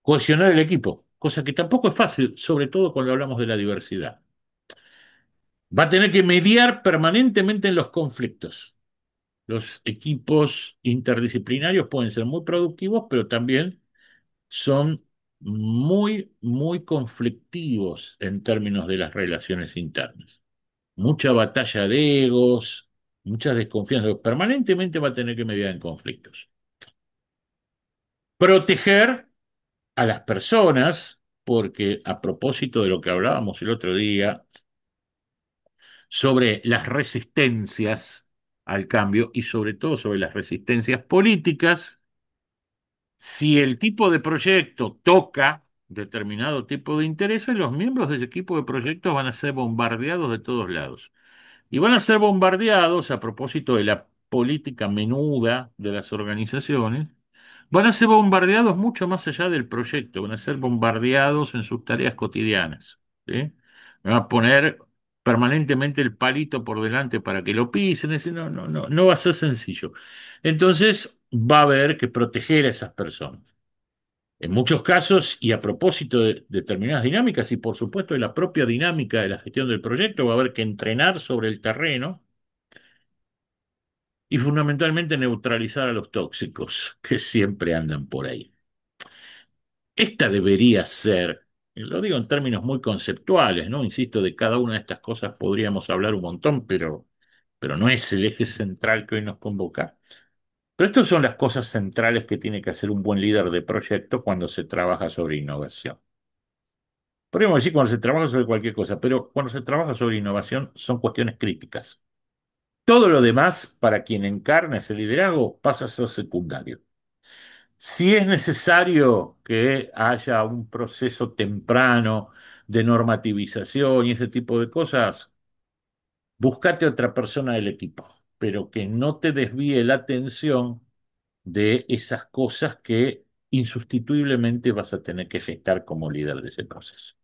Cohesionar el equipo, cosa que tampoco es fácil, sobre todo cuando hablamos de la diversidad. Va a tener que mediar permanentemente en los conflictos. Los equipos interdisciplinarios pueden ser muy productivos, pero también son muy, muy conflictivos en términos de las relaciones internas. Mucha batalla de egos, muchas desconfianzas. Permanentemente va a tener que mediar en conflictos. Proteger a las personas, porque a propósito de lo que hablábamos el otro día sobre las resistencias al cambio y sobre todo sobre las resistencias políticas, si el tipo de proyecto toca determinado tipo de intereses, los miembros del equipo de proyectos van a ser bombardeados de todos lados. Y van a ser bombardeados, a propósito de la política menuda de las organizaciones, van a ser bombardeados mucho más allá del proyecto, van a ser bombardeados en sus tareas cotidianas, ¿sí? Van a poner permanentemente el palito por delante para que lo pisen, es decir, no, no, no, no va a ser sencillo. Entonces va a haber que proteger a esas personas. En muchos casos, y a propósito de determinadas dinámicas, y por supuesto de la propia dinámica de la gestión del proyecto, va a haber que entrenar sobre el terreno y fundamentalmente neutralizar a los tóxicos que siempre andan por ahí. Esta debería ser, y lo digo en términos muy conceptuales, ¿no? Insisto, de cada una de estas cosas podríamos hablar un montón, pero no es el eje central que hoy nos convoca. Pero estas son las cosas centrales que tiene que hacer un buen líder de proyecto cuando se trabaja sobre innovación. Podríamos decir cuando se trabaja sobre cualquier cosa, pero cuando se trabaja sobre innovación son cuestiones críticas. Todo lo demás, para quien encarna ese liderazgo, pasa a ser secundario. Si es necesario que haya un proceso temprano de normativización y ese tipo de cosas, búscate otra persona del equipo, pero que no te desvíe la atención de esas cosas que insustituiblemente vas a tener que gestar como líder de ese proceso.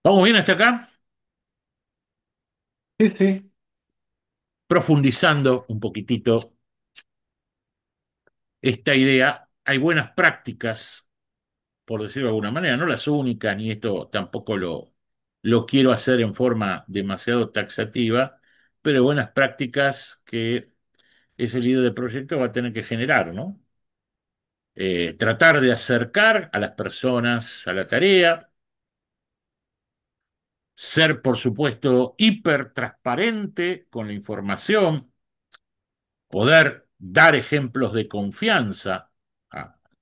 ¿Vamos bien hasta acá?
Sí, sí.
Profundizando un poquitito esta idea, hay buenas prácticas, por decirlo de alguna manera, no las únicas, ni esto tampoco lo quiero hacer en forma demasiado taxativa, pero buenas prácticas que ese líder de proyecto va a tener que generar, ¿no? Tratar de acercar a las personas a la tarea, ser, por supuesto, hiper transparente con la información, poder dar ejemplos de confianza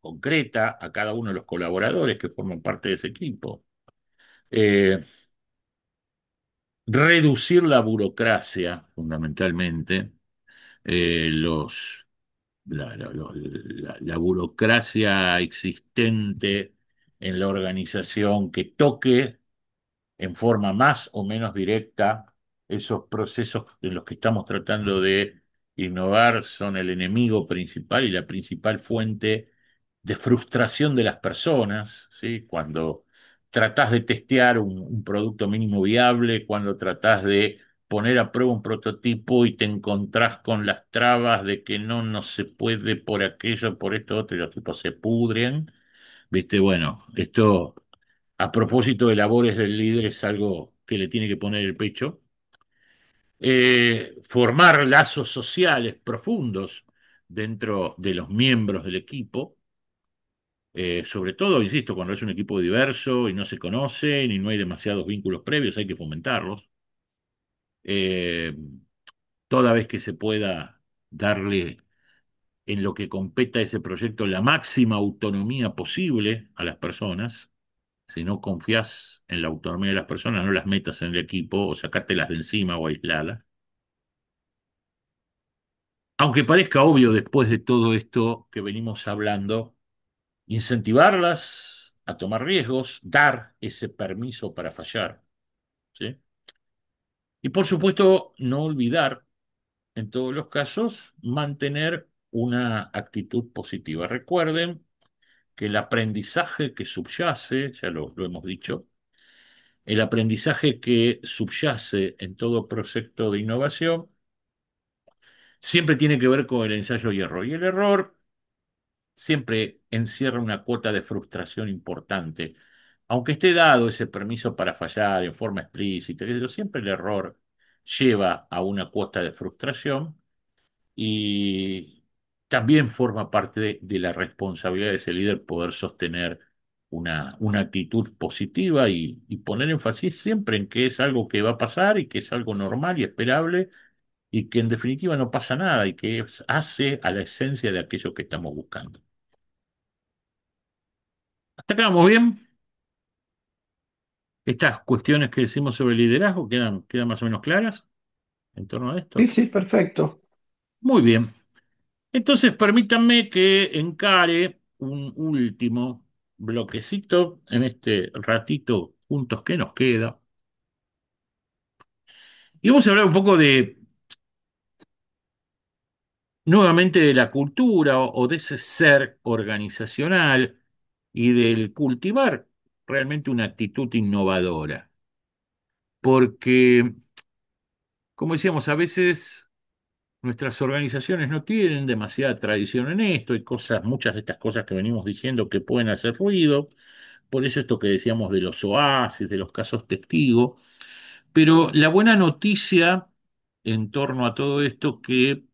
concreta a cada uno de los colaboradores que forman parte de ese equipo. Eh, Reducir la burocracia, fundamentalmente, los, la burocracia existente en la organización que toque en forma más o menos directa esos procesos en los que estamos tratando de innovar son el enemigo principal y la principal fuente de frustración de las personas, ¿sí? Cuando tratás de testear un producto mínimo viable, cuando tratás de poner a prueba un prototipo y te encontrás con las trabas de que no se puede por aquello, por esto, otro, y los tipos se pudren, ¿viste? Bueno, esto a propósito de labores del líder es algo que le tiene que poner el pecho. Formar lazos sociales profundos dentro de los miembros del equipo, sobre todo, insisto, cuando es un equipo diverso y no se conocen y no hay demasiados vínculos previos, hay que fomentarlos. Eh, Toda vez que se pueda darle en lo que competa a ese proyecto la máxima autonomía posible a las personas. Si no confías en la autonomía de las personas, no las metas en el equipo o sacátelas de encima o aislalas. Aunque parezca obvio después de todo esto que venimos hablando, incentivarlas a tomar riesgos, dar ese permiso para fallar, ¿sí? Y por supuesto, no olvidar, en todos los casos, mantener una actitud positiva. Recuerden que el aprendizaje que subyace, ya lo hemos dicho, el aprendizaje que subyace en todo proyecto de innovación siempre tiene que ver con el ensayo y error. Y el error siempre encierra una cuota de frustración importante. Aunque esté dado ese permiso para fallar en forma explícita, qué sé yo, siempre el error lleva a una cuota de frustración y también forma parte de la responsabilidad de ese líder poder sostener una actitud positiva y poner énfasis siempre en que es algo que va a pasar y que es algo normal y esperable y que en definitiva no pasa nada y que hace a la esencia de aquello que estamos buscando. ¿Hasta acá vamos bien? Estas cuestiones que decimos sobre liderazgo quedan más o menos claras en torno a
Sí,
esto.
sí, perfecto.
Muy bien. Entonces, permítanme que encare un último bloquecito en este ratito juntos que nos queda. Y vamos a hablar un poco de, nuevamente, de la cultura o de ese ser organizacional y del cultivar realmente una actitud innovadora. Porque, como decíamos, a veces nuestras organizaciones no tienen demasiada tradición en esto, hay cosas, muchas de estas cosas que venimos diciendo que pueden hacer ruido. Por eso esto que decíamos de los oasis, de los casos testigos. Pero la buena noticia en torno a todo esto que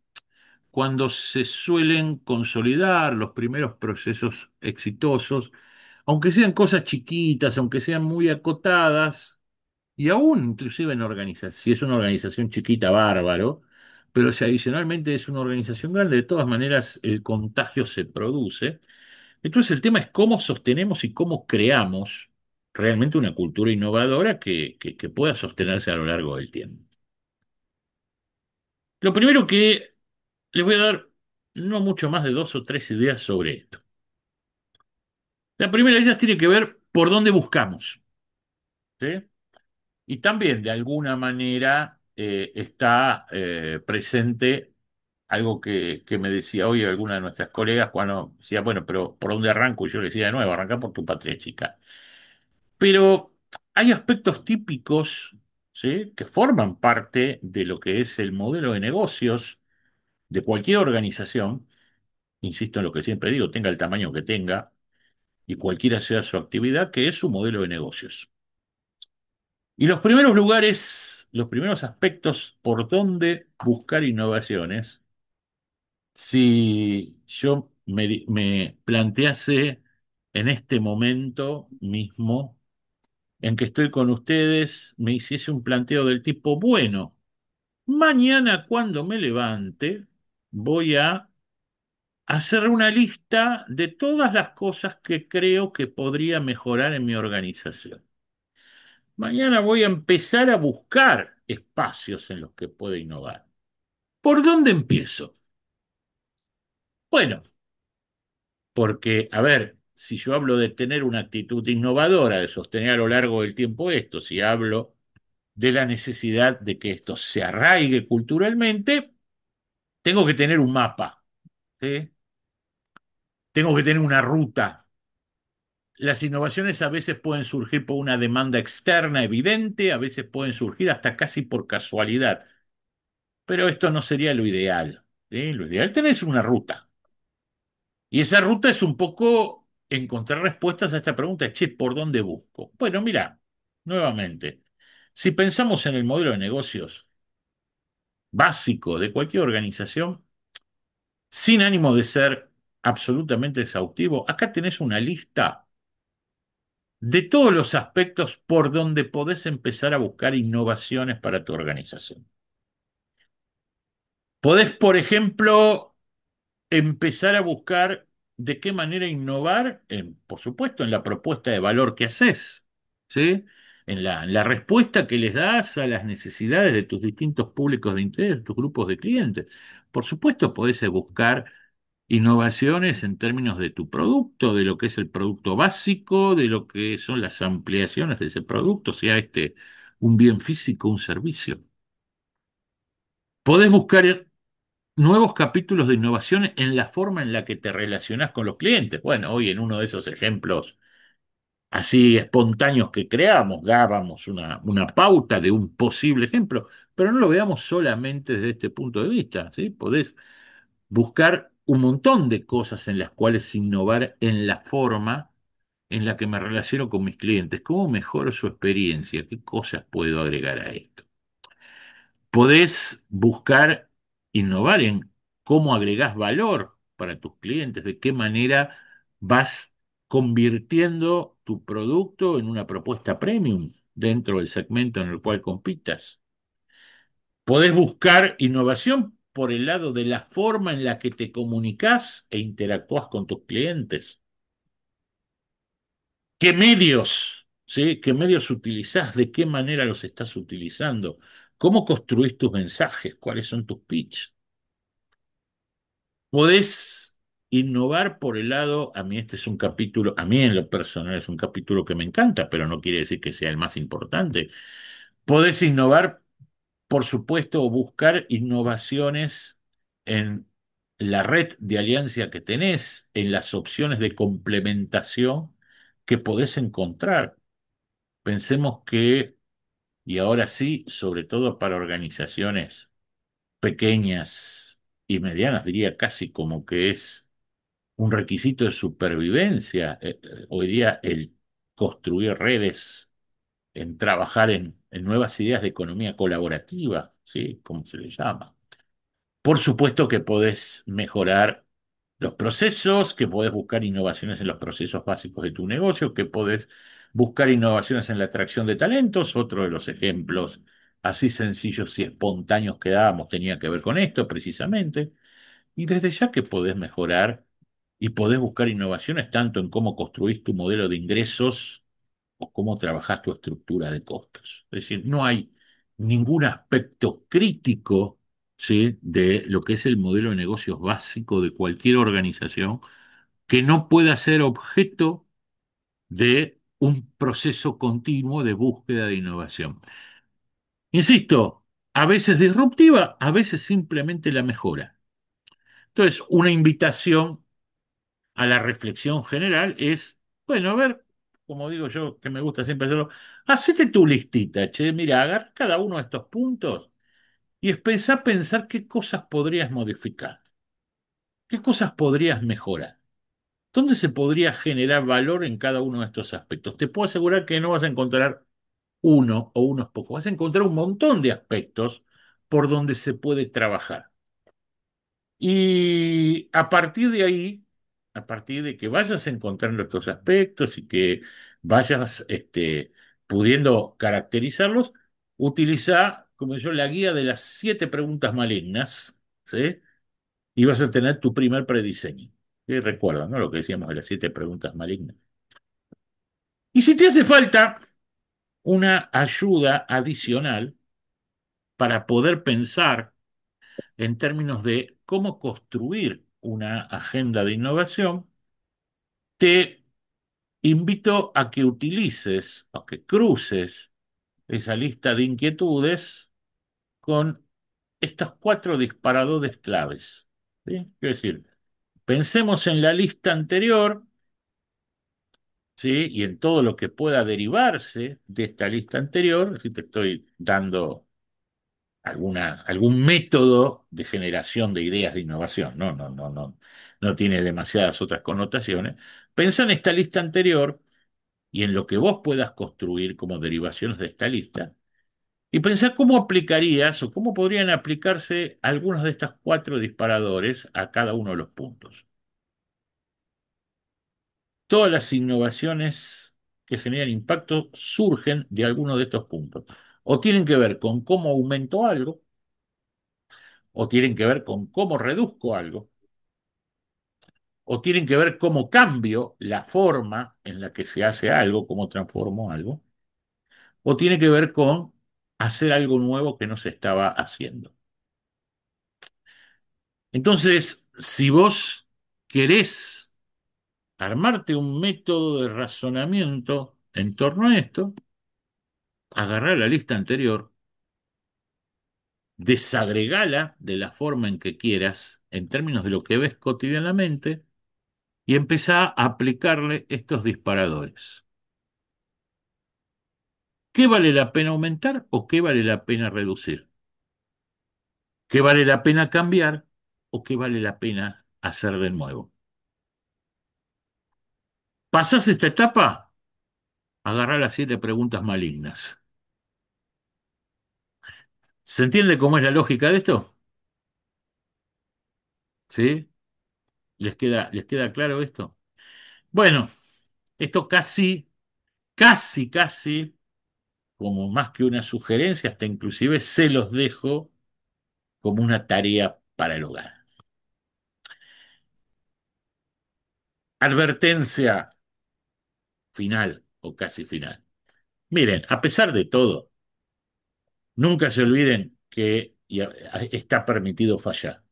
cuando se suelen consolidar los primeros procesos exitosos, aunque sean cosas chiquitas, aunque sean muy acotadas, y aún inclusive en organización, si es una organización chiquita, bárbaro, pero si adicionalmente es una organización grande, de todas maneras el contagio se produce. Entonces el tema es cómo sostenemos y cómo creamos realmente una cultura innovadora que pueda sostenerse a lo largo del tiempo. Lo primero que les voy a dar no mucho más de dos o tres ideas sobre esto. La primera de ellas tiene que ver por dónde buscamos, ¿sí? Y también de alguna manera está presente algo que me decía hoy alguna de nuestras colegas cuando decía, bueno, pero ¿por dónde arranco? Y yo le decía de nuevo, arranca por tu patria chica. Pero hay aspectos típicos, ¿sí? Que forman parte de lo que es el modelo de negocios de cualquier organización, insisto en lo que siempre digo, tenga el tamaño que tenga y cualquiera sea su actividad, que es su modelo de negocios. Y los primeros lugares, los primeros aspectos por donde buscar innovaciones, si yo me plantease en este momento mismo en que estoy con ustedes, me hiciese un planteo del tipo, bueno, mañana cuando me levante voy a hacer una lista de todas las cosas que creo que podría mejorar en mi organización. Mañana voy a empezar a buscar espacios en los que pueda innovar. ¿Por dónde empiezo? Bueno, porque, a ver, si yo hablo de tener una actitud innovadora, de sostener a lo largo del tiempo esto, si hablo de la necesidad de que esto se arraigue culturalmente, tengo que tener un mapa, ¿sí? Tengo que tener una ruta. Las innovaciones a veces pueden surgir por una demanda externa evidente, a veces pueden surgir hasta casi por casualidad, pero esto no sería lo ideal, ¿sí? Lo ideal es tener una ruta. Y esa ruta es un poco encontrar respuestas a esta pregunta, che, ¿por dónde busco? Bueno, mira, nuevamente, si pensamos en el modelo de negocios básico de cualquier organización, sin ánimo de ser absolutamente exhaustivo, acá tenés una lista de todos los aspectos por donde podés empezar a buscar innovaciones para tu organización. Podés, por ejemplo, empezar a buscar de qué manera innovar, por supuesto, en la propuesta de valor que haces, ¿sí? En la respuesta que les das a las necesidades de tus distintos públicos de interés, tus grupos de clientes. Por supuesto, podés buscar innovaciones en términos de tu producto, de lo que es el producto básico, de lo que son las ampliaciones de ese producto, sea este un bien físico, un servicio. Podés buscar nuevos capítulos de innovación en la forma en la que te relacionás con los clientes. Bueno, hoy en uno de esos ejemplos así espontáneos que creamos, dábamos una pauta de un posible ejemplo, pero no lo veamos solamente desde este punto de vista, ¿sí? Podés buscar un montón de cosas en las cuales innovar en la forma en la que me relaciono con mis clientes. ¿Cómo mejoro su experiencia? ¿Qué cosas puedo agregar a esto? Podés buscar innovar en cómo agregás valor para tus clientes, de qué manera vas convirtiendo tu producto en una propuesta premium dentro del segmento en el cual compitas. Podés buscar innovación por el lado de la forma en la que te comunicas e interactúas con tus clientes. ¿Qué medios, sí? ¿Qué medios utilizás? ¿De qué manera los estás utilizando? ¿Cómo construís tus mensajes? ¿Cuáles son tus pitch? Podés innovar por el lado, a mí este es un capítulo, a mí en lo personal es un capítulo que me encanta, pero no quiere decir que sea el más importante. Podés innovar, por supuesto, o buscar innovaciones en la red de alianza que tenés, en las opciones de complementación que podés encontrar. Pensemos que, y ahora sí, sobre todo para organizaciones pequeñas y medianas, diría casi como que es un requisito de supervivencia. Hoy día el construir redes, en trabajar en nuevas ideas de economía colaborativa, ¿sí? Como se le llama. Por supuesto que podés mejorar los procesos, que podés buscar innovaciones en los procesos básicos de tu negocio, que podés buscar innovaciones en la atracción de talentos. Otro de los ejemplos así sencillos y espontáneos que dábamos tenía que ver con esto precisamente. Y desde ya que podés mejorar y podés buscar innovaciones tanto en cómo construís tu modelo de ingresos o cómo trabajás tu estructura de costos. Es decir, no hay ningún aspecto crítico, ¿sí? De lo que es el modelo de negocios básico de cualquier organización que no pueda ser objeto de un proceso continuo de búsqueda de innovación. Insisto, a veces disruptiva, a veces simplemente la mejora. Entonces, una invitación a la reflexión general es, bueno, a ver, como digo yo, que me gusta siempre hacerlo, hacete tu listita, che, mira, agarra cada uno de estos puntos y empezá a pensar qué cosas podrías modificar, qué cosas podrías mejorar, dónde se podría generar valor en cada uno de estos aspectos. Te puedo asegurar que no vas a encontrar uno o unos pocos, vas a encontrar un montón de aspectos por donde se puede trabajar. Y a partir de ahí, a partir de que vayas encontrando estos aspectos y que vayas pudiendo caracterizarlos, utiliza, como yo, la guía de las 7 preguntas malignas, ¿sí? Y vas a tener tu primer prediseño. ¿Sí? Recuerda, ¿no? Lo que decíamos de las 7 preguntas malignas. Y si te hace falta una ayuda adicional para poder pensar en términos de cómo construir una agenda de innovación, te invito a que utilices o que cruces esa lista de inquietudes con estos 4 disparadores claves. ¿Sí? Es decir, pensemos en la lista anterior, ¿sí? Y en todo lo que pueda derivarse de esta lista anterior. Si te estoy dando algún método de generación de ideas de innovación. No, no, no, no, no tiene demasiadas otras connotaciones. Pensá en esta lista anterior y en lo que vos puedas construir como derivaciones de esta lista, y pensá cómo aplicarías o cómo podrían aplicarse algunos de estos 4 disparadores a cada uno de los puntos. Todas las innovaciones que generan impacto surgen de alguno de estos puntos. O tienen que ver con cómo aumento algo, o tienen que ver con cómo reduzco algo, o tienen que ver cómo cambio la forma en la que se hace algo, cómo transformo algo, o tiene que ver con hacer algo nuevo que no se estaba haciendo. Entonces, si vos querés armarte un método de razonamiento en torno a esto, agarrá la lista anterior, desagregala de la forma en que quieras, en términos de lo que ves cotidianamente, y empezá a aplicarle estos disparadores. ¿Qué vale la pena aumentar o qué vale la pena reducir? ¿Qué vale la pena cambiar o qué vale la pena hacer de nuevo? ¿Pasás esta etapa? Agarrá las 7 preguntas malignas. ¿Se entiende cómo es la lógica de esto? ¿Sí? ¿Les queda claro esto? Bueno, esto casi, casi, casi, como más que una sugerencia, hasta inclusive se los dejo como una tarea para el hogar. Advertencia final o casi final. Miren, a pesar de todo, nunca se olviden que está permitido fallar,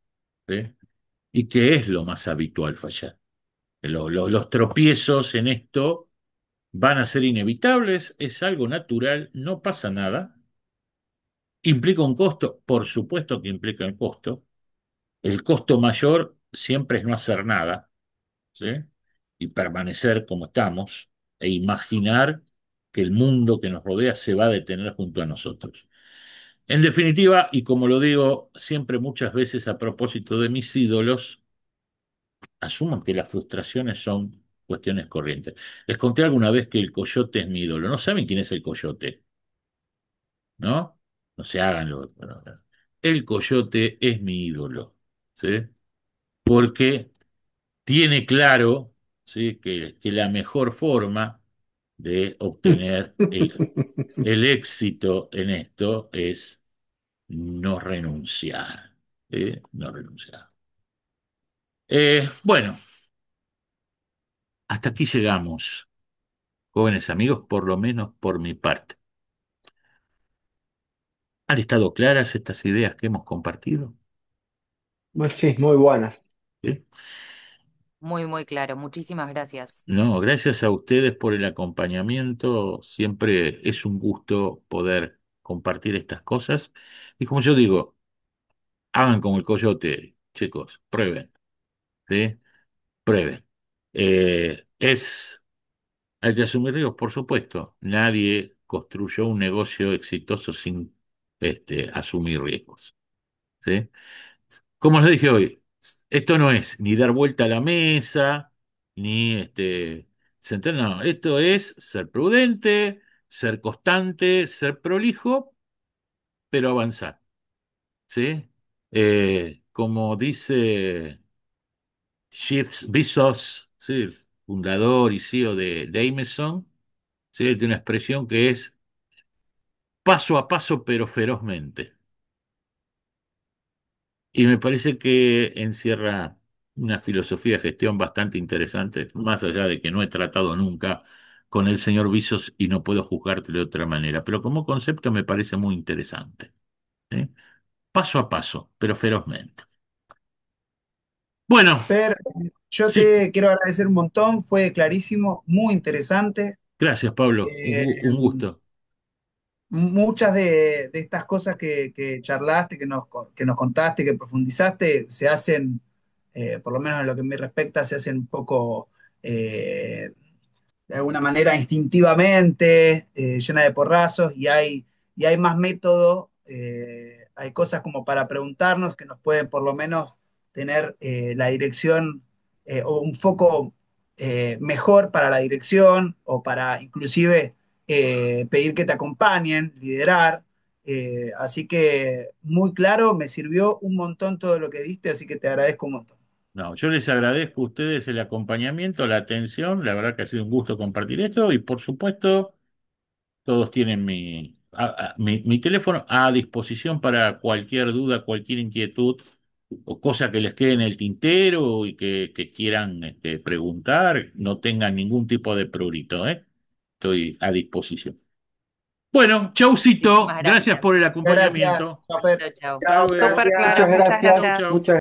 ¿sí? Y que es lo más habitual fallar. Los tropiezos en esto van a ser inevitables, es algo natural, no pasa nada. ¿Implica un costo? Por supuesto que implica un costo. El costo mayor siempre es no hacer nada, ¿sí? Y permanecer como estamos e imaginar que el mundo que nos rodea se va a detener junto a nosotros. En definitiva, y como lo digo siempre muchas veces a propósito de mis ídolos, asuman que las frustraciones son cuestiones corrientes. Les conté alguna vez que el coyote es mi ídolo. ¿No saben quién es el coyote? ¿No? No se hagan lo... El coyote es mi ídolo, ¿sí? Porque tiene claro, ¿sí? que la mejor forma de obtener el éxito en esto es no renunciar, ¿sí? No renunciar. Bueno, hasta aquí llegamos, jóvenes amigos, por lo menos por mi parte. ¿Han estado claras estas ideas que hemos compartido?
Pues sí, muy buenas.
¿Sí?
Muy, muy claro. Muchísimas gracias.
No, gracias a ustedes por el acompañamiento. Siempre es un gusto poder compartir estas cosas. Y como yo digo, hagan como el coyote, chicos, prueben, ¿sí? Prueben. Es Hay que asumir riesgos, por supuesto. Nadie construyó un negocio exitoso sin asumir riesgos. ¿Sí? Como les dije hoy, esto no es ni dar vuelta a la mesa, ni sentar, no, esto es ser prudente, ser constante, ser prolijo, pero avanzar. ¿Sí? Como dice Jeff Bezos, ¿sí? El fundador y CEO de Amazon, ¿sí? Tiene una expresión que es paso a paso, pero ferozmente. Y me parece que encierra una filosofía de gestión bastante interesante, más allá de que no he tratado nunca con el señor Visos y no puedo juzgarte de otra manera, pero como concepto me parece muy interesante. ¿Sí? Paso a paso, pero ferozmente. Bueno,
Fer, yo
sí,
te quiero agradecer un montón, fue clarísimo, muy interesante.
gracias Pablo,
Eh,
un gusto.
Muchas de estas cosas que charlaste, que nos contaste, que profundizaste, se hacen, por lo menos en lo que me respecta, se hacen un poco, de alguna manera, instintivamente, llena de porrazos, y hay más método, hay cosas como para preguntarnos que nos pueden por lo menos tener la dirección o un foco mejor para la dirección o para inclusive pedir que te acompañen, liderar. Así que muy claro, me sirvió un montón todo lo que diste, así que te agradezco un montón.
No, yo les agradezco a ustedes el acompañamiento, la atención, la verdad que ha sido un gusto compartir esto y por supuesto todos tienen mi teléfono a disposición para cualquier duda, cualquier inquietud o cosa que les quede en el tintero y que quieran preguntar, no tengan ningún tipo de prurito, ¿eh? Estoy a disposición. Bueno, chaucito,
Muchísimas
gracias
gracias.
por el
Gracias,
acompañamiento.
Chaper.
Chao, chao.
Hasta
Chao,
luego.
Súper
gracias,
claro,
muchas
muchas
gracias,
Chau,
gracias.
chau.
muchas